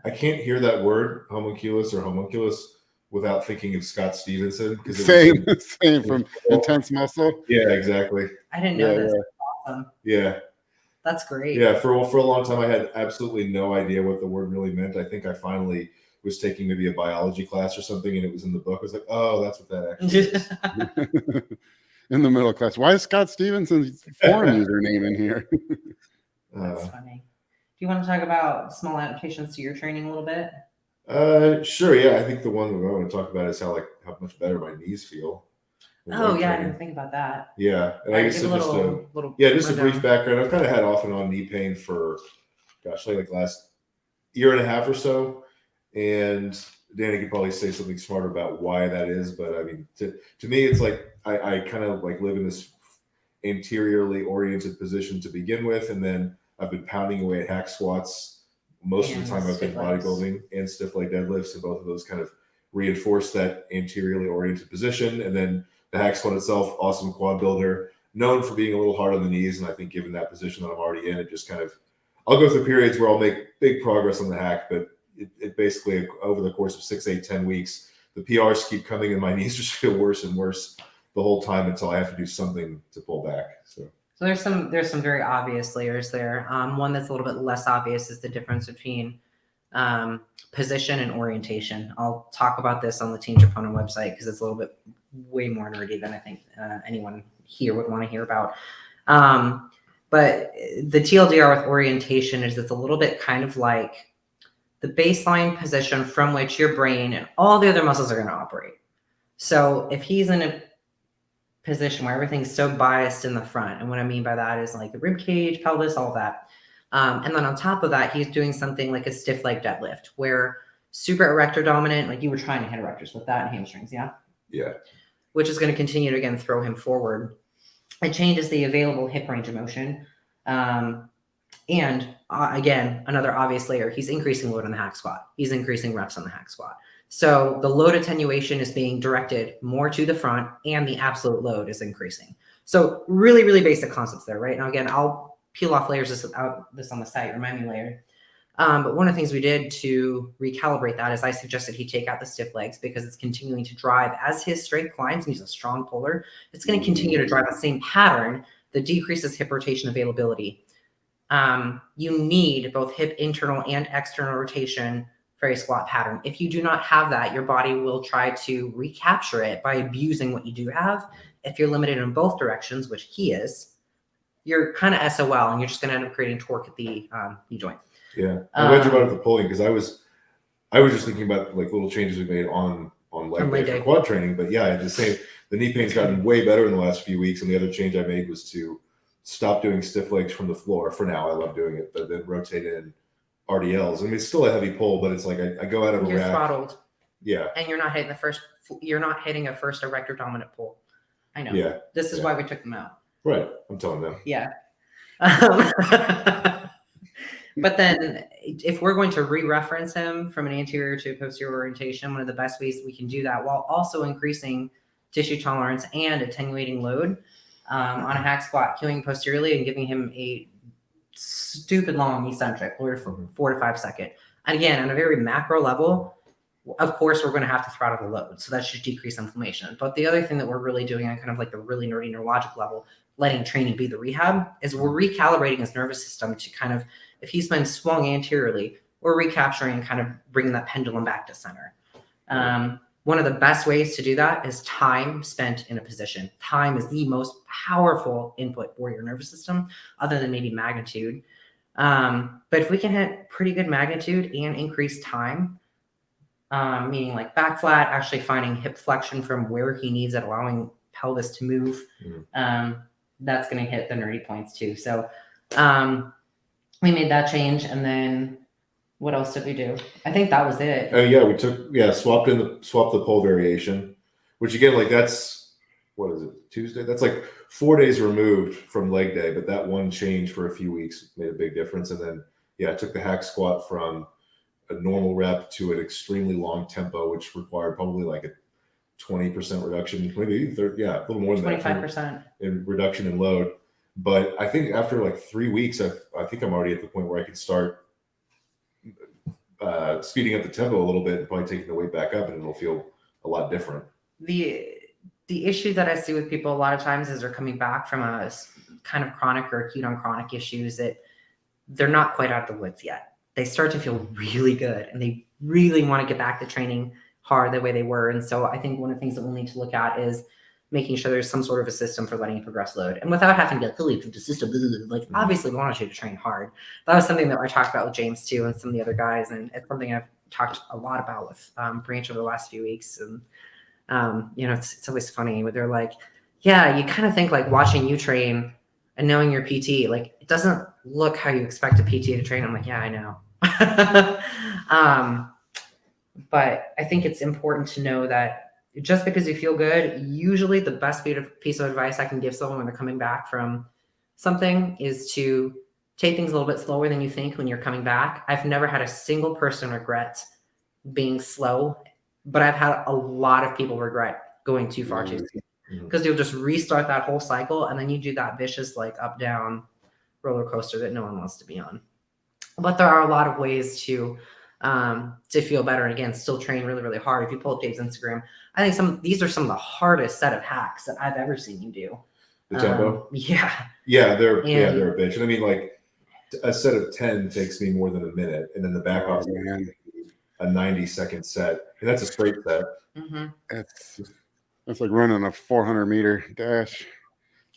I can't hear that word homunculus or homunculus without thinking of Scott Stevenson. Same from Intense Muscle. Yeah, exactly. I didn't know this. That's awesome. Yeah. That's great. Yeah, for a long time, I had absolutely no idea what the word really meant. I think I finally was taking maybe a biology class or something, and it was in the book. I was like, oh, that's what that actually is. In the middle class. Why is Scott Stevenson's forum username in here? That's funny. Do you want to talk about small adaptations to your training a little bit? Sure. Yeah, I think the one that I want to talk about is how much better my knees feel. Oh yeah, I didn't think about that. Yeah, and I guess just a brief background. I've kind of had off and on knee pain for, last year and a half or so, and Danny could probably say something smarter about why that is. But I mean, to me, it's I kind of live in this anteriorly oriented position to begin with, and then I've been pounding away at hack squats most of the time I've been bodybuilding, and stiff leg deadlifts, and both of those kind of reinforce that anteriorly oriented position. And then the hack squat itself, awesome quad builder, known for being a little hard on the knees. And I think given that position that I'm already in, it just kind of, I'll go through periods where I'll make big progress on the hack, but it basically over the course of 6, 8, 10 weeks, the PRs keep coming and my knees just feel worse and worse the whole time until I have to do something to pull back. So there's some very obvious layers there. One that's a little bit less obvious is the difference between position and orientation. I'll talk about this on the Team Troponin website because it's a little bit way more nerdy than I think anyone here would want to hear about. But the TLDR with orientation is it's a little bit kind of like the baseline position from which your brain and all the other muscles are going to operate. So if he's in a position where everything's so biased in the front, and what I mean by that is the rib cage, pelvis, all of that. And then on top of that, he's doing something like a stiff leg deadlift where super erector dominant, you were trying to hit erectors with that and hamstrings, yeah? Yeah. Which is going to continue to, again, throw him forward. It changes the available hip range of motion. And again, another obvious layer, he's increasing load on the hack squat. He's increasing reps on the hack squat. So the load attenuation is being directed more to the front and the absolute load is increasing. So really, really basic concepts there, right? Now, again, I'll peel off layers this on the site, remind me later. But one of the things we did to recalibrate that is I suggested he take out the stiff legs because it's continuing to drive as his strength climbs and he's a strong puller. It's going to continue to drive the same pattern that decreases hip rotation availability. You need both hip internal and external rotation for a squat pattern. If you do not have that, your body will try to recapture it by abusing what you do have. If you're limited in both directions, which he is, you're kind of SOL and you're just going to end up creating torque at the knee joint. Yeah, I'm glad you brought up the pulling because I was just thinking about like little changes we made on leg day for quad training. But yeah, the knee pain's gotten way better in the last few weeks, and the other change I made was to stop doing stiff legs from the floor. For now, I love doing it, but then rotate in RDLs. I mean, it's still a heavy pull, but it's like I go out of a rack. Throttled. Yeah, and you're not hitting a first erector dominant pull. I know. Yeah, this is why we took them out. Right, I'm telling them. Yeah. But then if we're going to re-reference him from an anterior to posterior orientation, one of the best ways we can do that while also increasing tissue tolerance and attenuating load on a hack squat, queuing posteriorly and giving him a stupid long eccentric, 4 to 5 second. And again, on a very macro level, of course, we're going to have to throttle the load. So that should decrease inflammation. But the other thing that we're really doing on kind of like the really nerdy neurologic level, letting training be the rehab, is we're recalibrating his nervous system to kind of, if he's been swung anteriorly, we're recapturing and kind of bringing that pendulum back to center. One of the best ways to do that is time spent in a position. Time is the most powerful input for your nervous system, other than maybe magnitude. But if we can hit pretty good magnitude and increase time, meaning like back flat, actually finding hip flexion from where he needs it, allowing pelvis to move, that's going to hit the nerdy points too. So we made that change, and then what else did we do? I think that was it. Yeah, we swapped the pole variation, which again, like that's, what is it, Tuesday? That's like 4 days removed from leg day, but that one change for a few weeks made a big difference. And then, I took the hack squat from a normal rep to an extremely long tempo, which required probably like a 20% reduction, maybe 30, a little more than 25% in reduction in load. But I think after like 3 weeks, I think I'm already at the point where I can start speeding up the tempo a little bit and probably taking the weight back up, and it'll feel a lot different. The issue that I see with people a lot of times is they're coming back from a kind of chronic or acute on chronic issues that they're not quite out of the woods yet. They start to feel really good and they really want to get back to training hard the way they were. And so I think one of the things that we'll need to look at is making sure there's some sort of a system for letting you progress load, and without having to be like, the system, like obviously we want you to train hard. That was something that I talked about with James too, and some of the other guys. And it's something I've talked a lot about with Branch over the last few weeks. And, it's always funny when they're like, yeah, you kind of think like watching you train and knowing your PT, like it doesn't look how you expect a PT to train. I'm like, yeah, I know. But I think it's important to know that just because you feel good, usually the best piece of advice I can give someone when they're coming back from something is to take things a little bit slower than you think when you're coming back. I've never had a single person regret being slow, but I've had a lot of people regret going too far too soon, because you'll just restart that whole cycle and then you do that vicious like up down roller coaster that no one wants to be on. But there are a lot of ways to feel better, and again, still train really, really hard. If you pull up Dave's Instagram, I think these are some of the hardest set of hacks that I've ever seen you do. The tempo? Yeah, they're a bitch. And I mean, like a set of 10 takes me more than a minute, and then the back off a 90-second set, and that's a straight set. That's like running a 400-meter dash.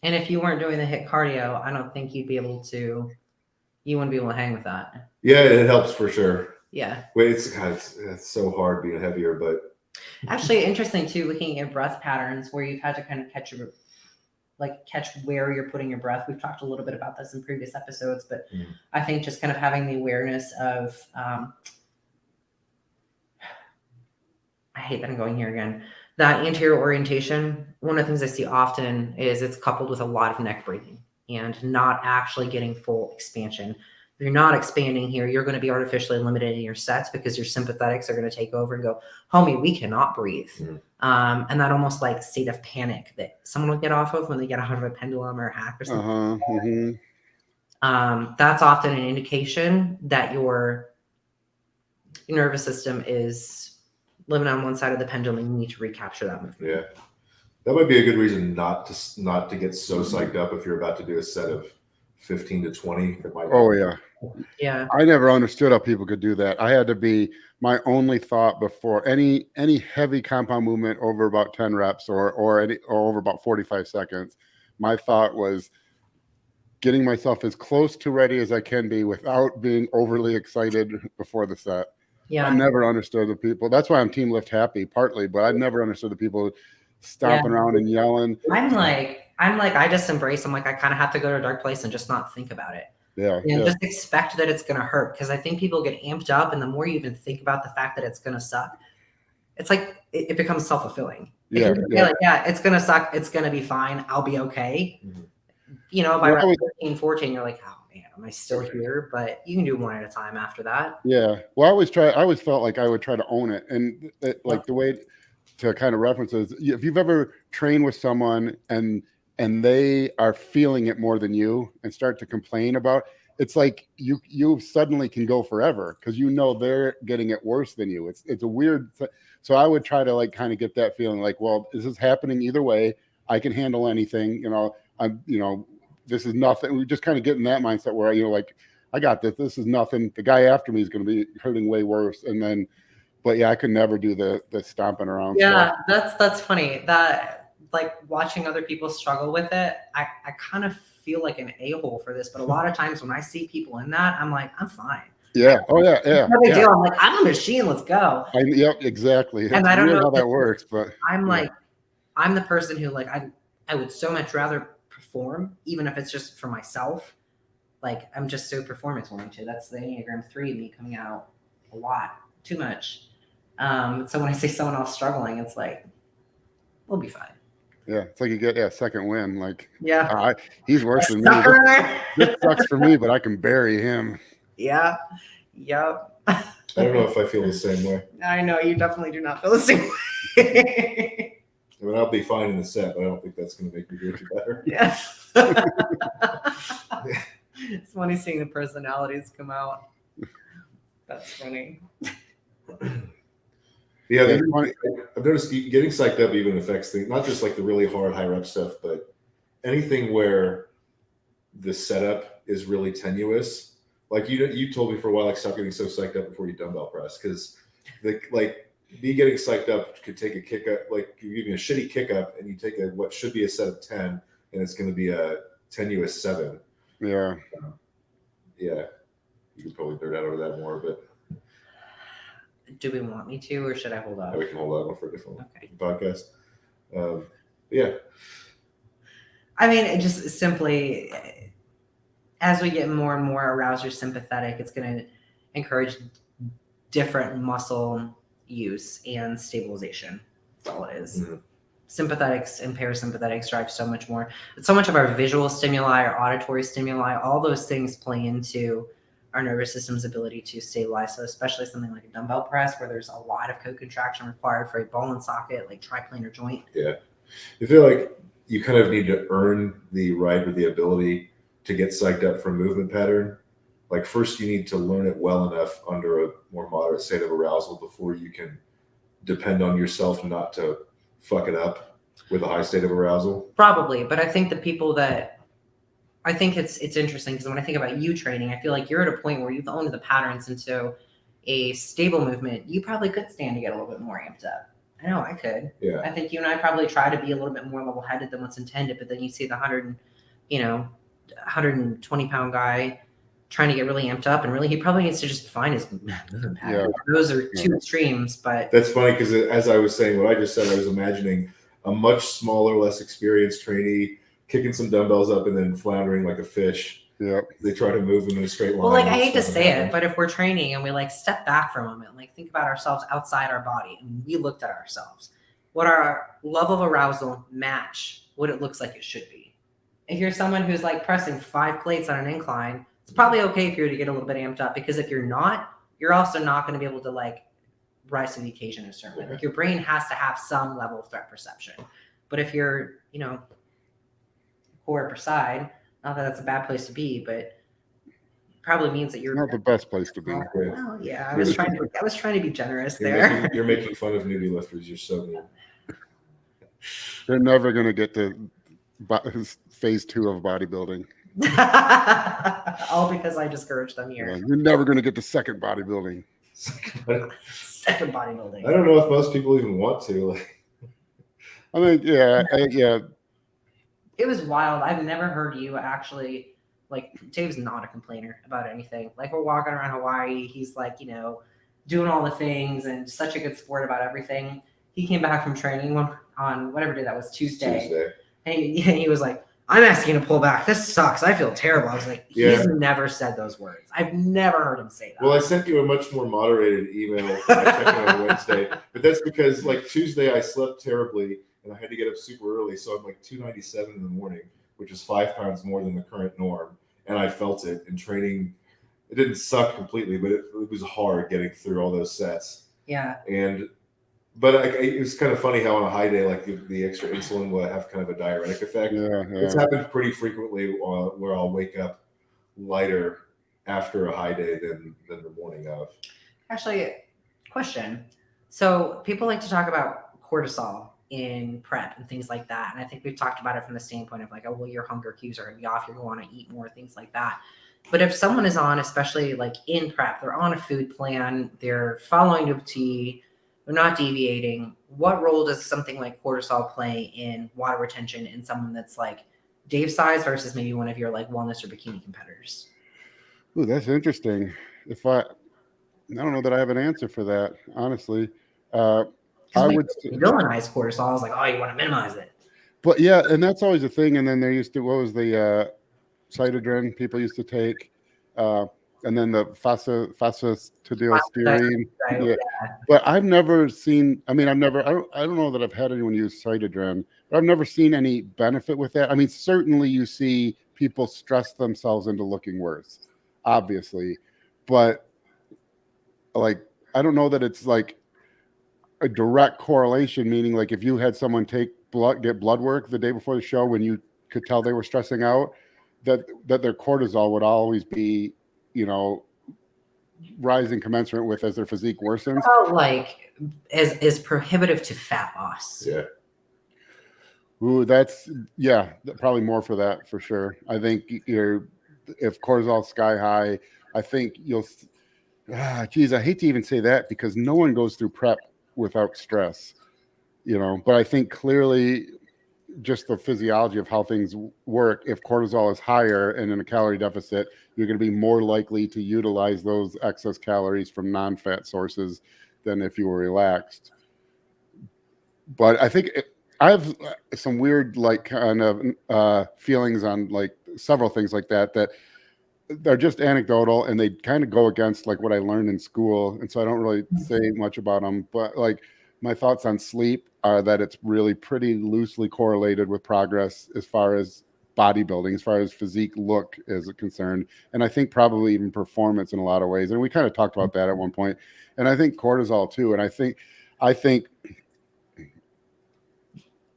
And if you weren't doing the HIIT cardio, I don't think you wouldn't be able to hang with that. Yeah, it helps for sure. Yeah. Wait, it's so hard being heavier, but actually interesting too, looking at breath patterns where you've had to kind of catch where you're putting your breath. We've talked a little bit about this in previous episodes, but I think just kind of having the awareness of, I hate that I'm going here again, that anterior orientation. One of the things I see often is it's coupled with a lot of neck breathing and not actually getting full expansion. you're not expanding here, you're going to be artificially limited in your sets because your sympathetics are going to take over and go, homie, we cannot breathe. And that almost like state of panic that someone will get off of when they get out of a pendulum or a hack or something. That's often an indication that your nervous system is living on one side of the pendulum and you need to recapture that movement. Yeah. That might be a good reason not to get so psyched up if you're about to do a set of 15 to 20. Yeah. I never understood how people could do that. I had to be my only thought before any heavy compound movement over about 10 reps or over about 45 seconds. My thought was getting myself as close to ready as I can be without being overly excited before the set. Yeah. I never understood the people. That's why I'm Team Lift happy, partly, but I never understood the people stomping around and yelling. I'm like, I just embrace. I'm like, I kind of have to go to a dark place and just not think about it. Just expect that it's going to hurt, because I think people get amped up, and the more you even think about the fact that it's going to suck, it's like it becomes self-fulfilling. Like, it's going to suck. It's going to be fine. I'll be okay. By rep 13, 14, you're like, oh man, am I still here? But you can do one at a time after that. Yeah. Well, I always felt like I would try to own it. And like the way to kind of reference is, if you've ever trained with someone and they are feeling it more than you and start to complain about, it's like you suddenly can go forever because they're getting it worse than you. It's a weird. So I would try to like kind of get that feeling like, well, this is happening either way. I can handle anything. This is nothing. We just kind of get in that mindset where like, I got this. This is nothing. The guy after me is going to be hurting way worse. And then, but yeah, I could never do the stomping around. Yeah, stuff. That's funny. That like watching other people struggle with it, I kind of feel like an a-hole for this. But a lot of times when I see people in that, I'm like, I'm fine. Yeah. Oh yeah. Yeah. No big deal. I'm like, I'm a machine. Let's go. Yep. Exactly. And I don't know how that works, but I'm like, I'm the person who like I would so much rather perform, even if it's just for myself. Like I'm just so performance oriented. That's the Enneagram 3 me coming out a lot, too much. So when I see someone else struggling, it's like, we'll be fine. Yeah, it's like you get a second win. Like, he's worse than me. This sucks for me, but I can bury him. Yeah. Yep. I don't know if I feel the same way. I know you definitely do not feel the same way. I mean, I'll be fine in the set, but I don't think that's going to make me do any better. Yeah. It's funny seeing the personalities come out. That's funny. Yeah, I've noticed getting psyched up even affects things, not just like the really hard high rep stuff, but anything where the setup is really tenuous. Like you told me for a while, like, stop getting so psyched up before you dumbbell press, because me getting psyched up could take a kick up, like you're giving a shitty kick up and you take what should be a set of 10 and it's going to be a tenuous 7. Yeah. Yeah. You could probably nerd out over that more, but. Do we want me to, or should I hold on? Yeah, we can hold on for a different podcast. Yeah. I mean, it just simply, as we get more and more aroused or sympathetic, it's going to encourage different muscle use and stabilization. That's all it is. Mm-hmm. Sympathetics and parasympathetics drive so much more. So much of our visual stimuli, our auditory stimuli, all those things play into our nervous system's ability to stabilize. So especially something like a dumbbell press, where there's a lot of co-contraction required for a ball and socket, like triplanar joint. Yeah. I feel like you kind of need to earn the right or the ability to get psyched up for a movement pattern. Like first you need to learn it well enough under a more moderate state of arousal before you can depend on yourself not to fuck it up with a high state of arousal. Probably. But I think the people that, I think it's interesting, because when I think about you training, I feel like you're at a point where you've owned the patterns into a stable movement. You probably could stand to get a little bit more amped up. I know I could. Yeah. I think you and I probably try to be a little bit more level-headed than what's intended, but then you see the 120 pound guy trying to get really amped up, and really he probably needs to just find his movement pattern. Yeah. Those are two extremes, but that's funny because as I was saying what I just said, I was imagining a much smaller, less experienced trainee kicking some dumbbells up and then floundering like a fish. Yeah. They try to move them in a straight line. Well, like I hate to say it, but if we're training and we like step back for a moment, like think about ourselves outside our body, and we looked at ourselves, would our level of arousal match what it looks like it should be? If you're someone who's like pressing 5 plates on an incline, It's probably okay for you to get a little bit amped up, because if you're not, you're also not going to be able to like rise to the occasion in a certain way. Like your brain has to have some level of threat perception. But if you're, core upper side, not that that's a bad place to be, but probably means that you're Not the best place to be. Well, yeah, I was trying to be generous there. You're making fun of newbie lifters. You're so mean. They're never going to get to phase 2 of bodybuilding. All because I discouraged them here. You're never going to get to second bodybuilding. Second bodybuilding. I don't know if most people even want to. I mean, yeah. It was wild. I've never heard you actually. Like, Dave's not a complainer about anything. Like, we're walking around Hawaii. He's like, doing all the things and such a good sport about everything. He came back from training on whatever day that was, Tuesday. And he was like, I'm asking to pull back. This sucks. I feel terrible. I was like, he's never said those words. I've never heard him say that. Well, I sent you a much more moderated email for my check-in on Wednesday. But that's because, like, Tuesday I slept terribly and I had to get up super early. So I'm like 297 in the morning, which is 5 pounds more than the current norm. And I felt it in training. It didn't suck completely, but it was hard getting through all those sets. Yeah. But it was kind of funny how on a high day, like the extra insulin will have kind of a diuretic effect. Yeah. It's happened pretty frequently where I'll wake up lighter after a high day than the morning of. Actually, question. So people like to talk about cortisol in prep and things like that. And I think we've talked about it from the standpoint of like, oh, well, your hunger cues are going to be off. You're going to want to eat more, things like that. But if someone is on, especially like in prep, they're on a food plan, they're following to a T, they're not deviating. What role does something like cortisol play in water retention in someone that's like Dave's size versus maybe one of your like wellness or bikini competitors? Ooh, that's interesting. I don't know that I have an answer for that, honestly. I would villainize cortisol. I was like, oh, you want to minimize it. But yeah, and that's always a thing. And then there used to, what was the cytodrin people used to take? And then the phosphatidylserine. Yeah. But I've never seen, I don't know that I've had anyone use cytodrin, but I've never seen any benefit with that. I mean, certainly you see people stress themselves into looking worse, obviously. But like, I don't know that it's like a direct correlation, meaning like if you had someone get blood work the day before the show when you could tell they were stressing out, that their cortisol would always be, rising commensurate with as their physique worsens. Like is prohibitive to fat loss. Yeah. Ooh, probably more for that for sure. I think if cortisol's sky high, I think you'll. I hate to even say that because no one goes through prep without stress, but I think clearly just the physiology of how things work, if cortisol is higher and in a calorie deficit, you're going to be more likely to utilize those excess calories from non-fat sources than if you were relaxed. But I think I have some weird like kind of feelings on like several things like that they're just anecdotal and they kind of go against like what I learned in school. And so I don't really say much about them, but like my thoughts on sleep are that it's really pretty loosely correlated with progress as far as bodybuilding, as far as physique look is concerned. And I think probably even performance in a lot of ways. And we kind of talked about that at one point. And I think cortisol too. And I think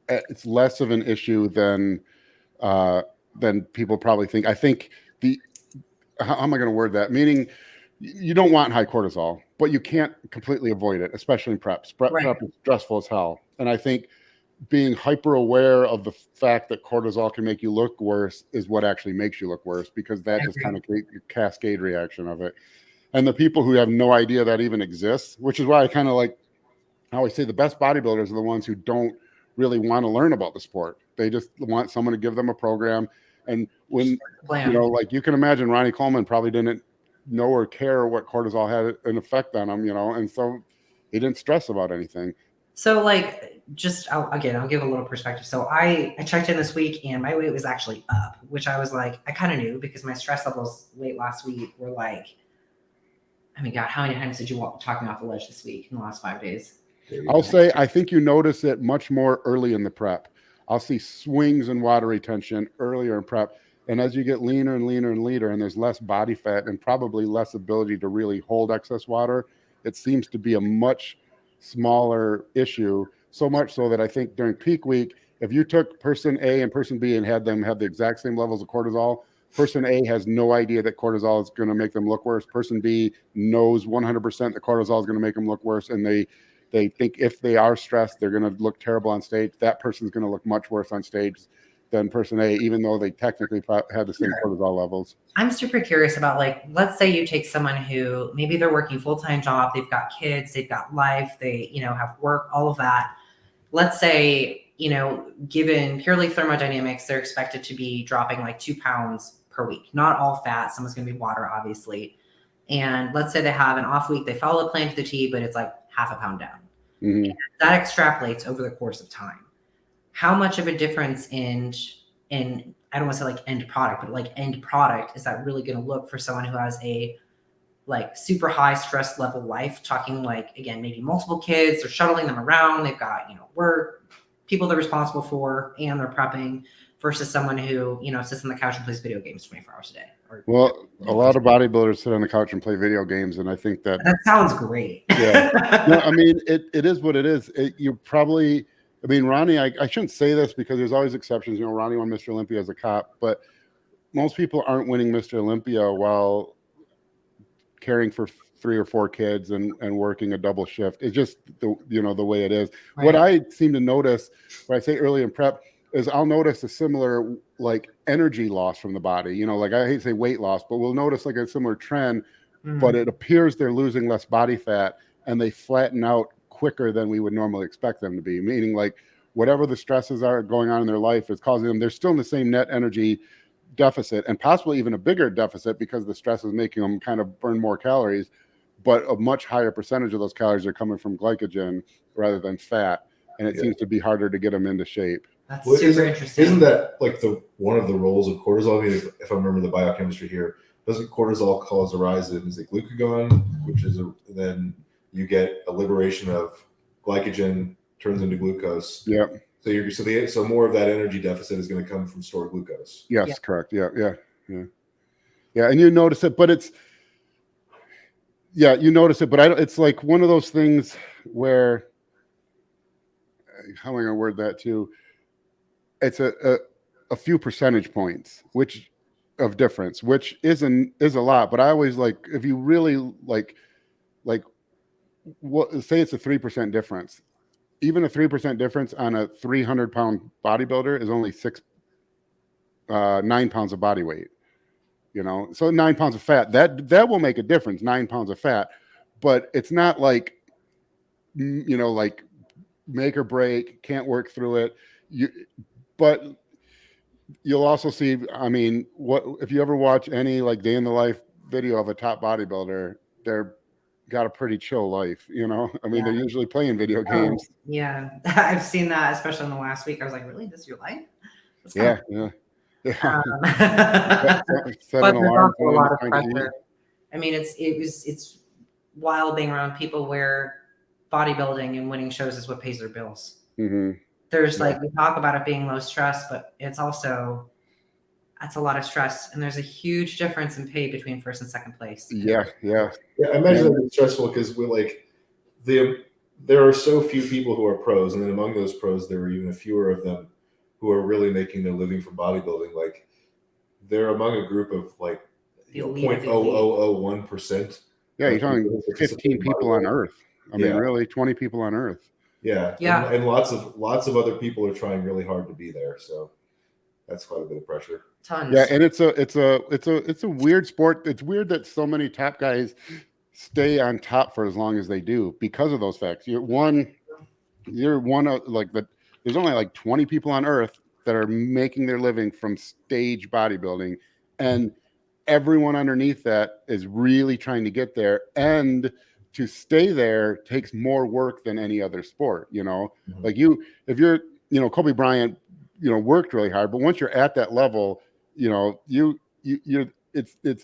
it's less of an issue than people probably think. I think how am I going to word that? Meaning you don't want high cortisol, but you can't completely avoid it, especially in preps. Prep is stressful as hell. And I think being hyper aware of the fact that cortisol can make you look worse is what actually makes you look worse, because that just kind of creates a cascade reaction of it. And the people who have no idea that even exists, which is why I kind of like, I always say the best bodybuilders are the ones who don't really want to learn about the sport. They just want someone to give them a program. And when, like you can imagine Ronnie Coleman probably didn't know or care what cortisol had an effect on him, and so he didn't stress about anything. So like, I'll give a little perspective. So I checked in this week and my weight was actually up, which I was like, I kind of knew because my stress levels late last week were like, I mean, God, how many times did you talk me off the ledge this week in the last 5 days? I'll say, I think you notice it much more early in the prep. I'll see swings in water retention earlier in prep. And as you get leaner and leaner and leaner, and there's less body fat and probably less ability to really hold excess water, it seems to be a much smaller issue. So much so that I think during peak week, if you took person A and person B and had them have the exact same levels of cortisol, person A has no idea that cortisol is going to make them look worse. Person B knows 100% that cortisol is going to make them look worse. And they think if they are stressed, they're going to look terrible on stage. That person's going to look much worse on stage than person A, even though they technically had the same cortisol levels. I'm super curious about, like, let's say you take someone who maybe they're working full-time job, they've got kids, they've got life, they, have work, all of that. Let's say, given purely thermodynamics, they're expected to be dropping like 2 pounds per week, not all fat. Someone's going to be water, obviously. And let's say they have an off week, they follow the plan to the T, but it's like half a pound down. Mm-hmm. That extrapolates over the course of time. How much of a difference in I don't want to say like end product, but like end product is that really going to look for someone who has a like super high stress level life, talking like, again, maybe multiple kids, they're shuttling them around, they've got, work, people they're responsible for, and they're prepping, versus someone who, sits on the couch and plays video games 24 hours a day. Well, a lot of bodybuilders sit on the couch and play video games, and I think that sounds great. Yeah. No, I mean, it is what it is. Ronnie, I shouldn't say this because there's always exceptions. Ronnie won Mr. Olympia as a cop, but most people aren't winning Mr. Olympia while caring for 3 or 4 kids and working a double shift. It's just the way it is. Right. What I seem to notice, what I say early in prep, is I'll notice a similar like energy loss from the body. Like I hate to say weight loss, but we'll notice like a similar trend, but it appears they're losing less body fat and they flatten out quicker than we would normally expect them to be, meaning like whatever the stresses are going on in their life is causing them, they're still in the same net energy deficit and possibly even a bigger deficit because the stress is making them kind of burn more calories, but a much higher percentage of those calories are coming from glycogen rather than fat. And it seems to be harder to get them into shape. That's super interesting. Isn't that like one of the roles of cortisol? I mean, if I remember the biochemistry here, doesn't cortisol cause a rise in glucagon, which is then you get a liberation of glycogen, turns into glucose. Yeah. So more of that energy deficit is going to come from stored glucose. Yes, correct. Yeah. And you notice it, but it's like one of those things where, how am I going to word that too? It's a few percentage points, which of difference, which is a lot. But I always like, if you really like what, say it's a 3% difference, even a 3% difference on a 300-pound bodybuilder is only 9 pounds of body weight, so 9 pounds of fat, that will make a difference, 9 pounds of fat, but it's not like, like make or break, can't work through it. But you'll also see, what if you ever watch any like day in the life video of a top bodybuilder, they're got a pretty chill life, they're usually playing video games. Yeah, I've seen that, especially in the last week. I was like, really, this is your life? Yeah. But there's also a lot of pressure. It's wild being around people where bodybuilding and winning shows is what pays their bills. Mm-hmm. There's we talk about it being low stress, but it's also, that's a lot of stress, and there's a huge difference in pay between first and second place. Yeah. I imagine that it's stressful because there are so few people who are pros, and then among those pros, there are even fewer of them who are really making their living from bodybuilding. Like they're among a group of 0.0001%. Yeah, you're talking 15 people on Earth. Really, 20 people on Earth. Yeah. And lots of other people are trying really hard to be there. So that's quite a bit of pressure. Tons. Yeah, and it's a weird sport. It's weird that so many top guys stay on top for as long as they do because of those facts. You're one of there's only 20 people on Earth that are making their living from stage bodybuilding, and everyone underneath that is really trying to get there, and to stay there takes more work than any other sport. Mm-hmm. If you're Kobe Bryant, worked really hard, but once you're at that level, it's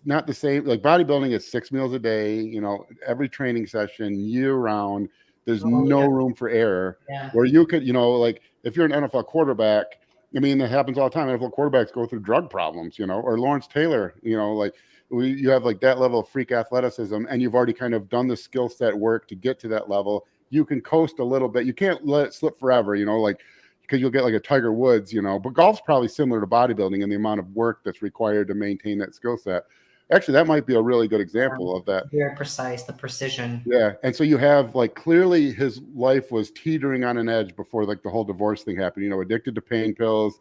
not the same. Like bodybuilding is 6 meals a day, every training session year round. There's no room for error. Yeah. Where you could, if you're an NFL quarterback, I mean, that happens all the time. NFL quarterbacks go through drug problems, or Lawrence Taylor, like you have like that level of freak athleticism, and you've already kind of done the skill set work to get to that level. You can coast a little bit. You can't let it slip forever, like, because you'll get like a Tiger Woods, but golf's probably similar to bodybuilding in the amount of work that's required to maintain that skill set. Actually, that might be a really good example of that. Very precise, the precision. Yeah. And so you have like clearly his life was teetering on an edge before like the whole divorce thing happened, addicted to pain pills,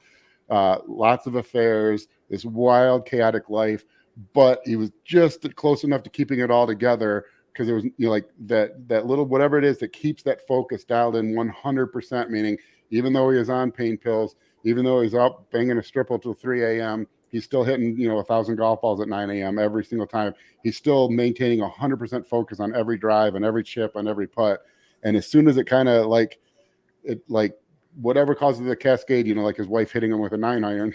lots of affairs, this wild, chaotic life. But he was just close enough to keeping it all together because there was, like that little whatever it is that keeps that focus dialed in 100%, meaning even though he is on pain pills, even though he's up banging a stripple till 3 a.m., he's still hitting, 1,000 golf balls at 9 a.m. every single time. He's still maintaining 100% focus on every drive, on every chip, on every putt. And as soon as it kind of like whatever causes the cascade, like his wife hitting him with a 9-iron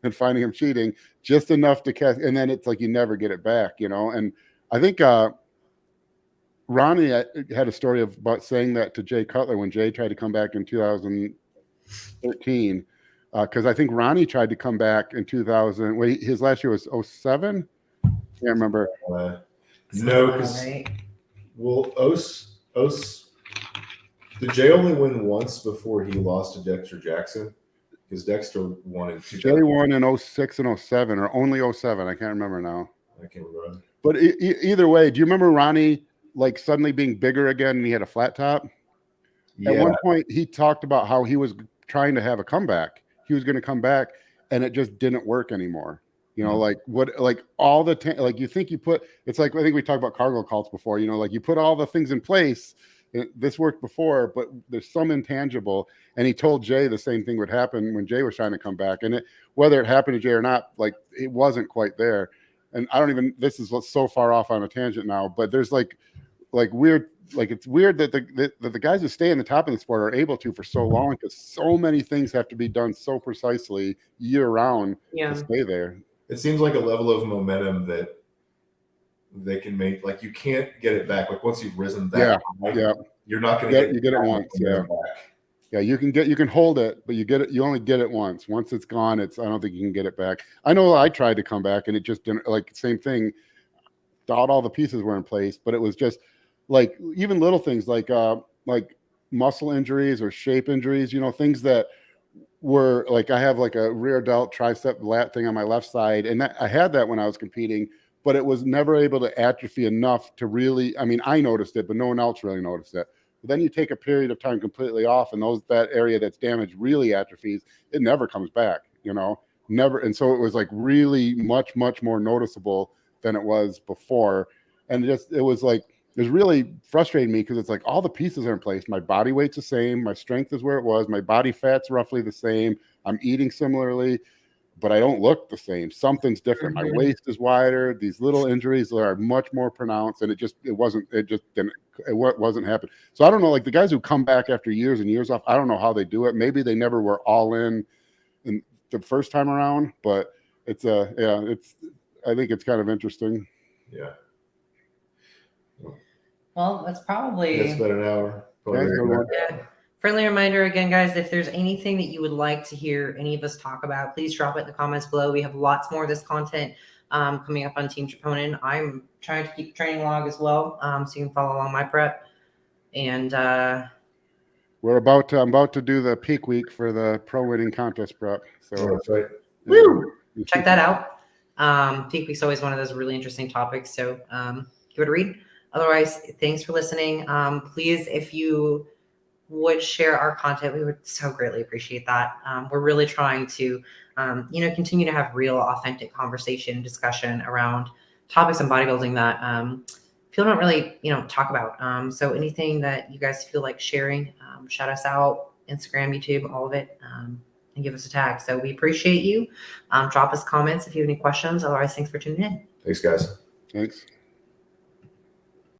and finding him cheating, just enough to cast, and then it's like you never get it back, And I think Ronnie had a story about saying that to Jay Cutler when Jay tried to come back in 2013. Because I think Ronnie tried to come back in 2000. His last year was 07. Can't remember. No, because did Jay only win once before he lost to Dexter Jackson? Because Dexter won in 2000. Jay won in 06 and 07, or only 07. I can't remember now. I can't remember. But either way, do you remember Ronnie like suddenly being bigger again and he had a flat top? Yeah. At one point, he talked about how he was trying to have a comeback. He was going to come back, and it just didn't work anymore. Like what, like all the like you think you put. It's like I think we talked about cargo cults before. Like you put all the things in place. This worked before, but there's some intangible. And he told Jay the same thing would happen when Jay was trying to come back, and whether it happened to Jay or not, like it wasn't quite there. And I don't even. This is so far off on a tangent now, but there's like weird. Like it's weird that the guys who stay in the top of the sport are able to for so long because so many things have to be done so precisely year round to stay there. It seems like a level of momentum that they can make. Like you can't get it back. Like once you've risen that high, you're not going to get it once. Yeah, you can hold it, but you only get it once. Once it's gone, I don't think you can get it back. I know I tried to come back and it just didn't. Like same thing. Thought all the pieces were in place, but it was just. Like even little things like muscle injuries or shape injuries, things that were like I have like a rear delt tricep lat thing on my left side, and I had that when I was competing, but it was never able to atrophy enough to really. I mean, I noticed it, but no one else really noticed it. But then you take a period of time completely off, and that area that's damaged really atrophies. It never comes back, never. And so it was like really much more noticeable than it was before, and it was like. It was really frustrating me because it's like all the pieces are in place. My body weight's the same. My strength is where it was. My body fat's roughly the same. I'm eating similarly, but I don't look the same. Something's different. My waist is wider. These little injuries are much more pronounced, and it wasn't happening. So I don't know, like the guys who come back after years and years off, I don't know how they do it. Maybe they never were all in the first time around, but I think it's kind of interesting. Yeah. Well, that's probably. It's been an hour. Friendly reminder again, guys, if there's anything that you would like to hear any of us talk about, please drop it in the comments below. We have lots more of this content coming up on Team Troponin. I'm trying to keep a training log as well, so you can follow along my prep. And I'm about to do the peak week for the pro winning contest prep. So that's right. Woo! Check that out. Peak week's always one of those really interesting topics. So give it a read. Otherwise, thanks for listening. Please, if you would share our content, we would so greatly appreciate that. We're really trying to, continue to have real, authentic conversation and discussion around topics in bodybuilding that people don't really, talk about. So anything that you guys feel like sharing, shout us out, Instagram, YouTube, all of it, and give us a tag. So we appreciate you. Drop us comments if you have any questions. Otherwise, thanks for tuning in. Thanks, guys. Thanks.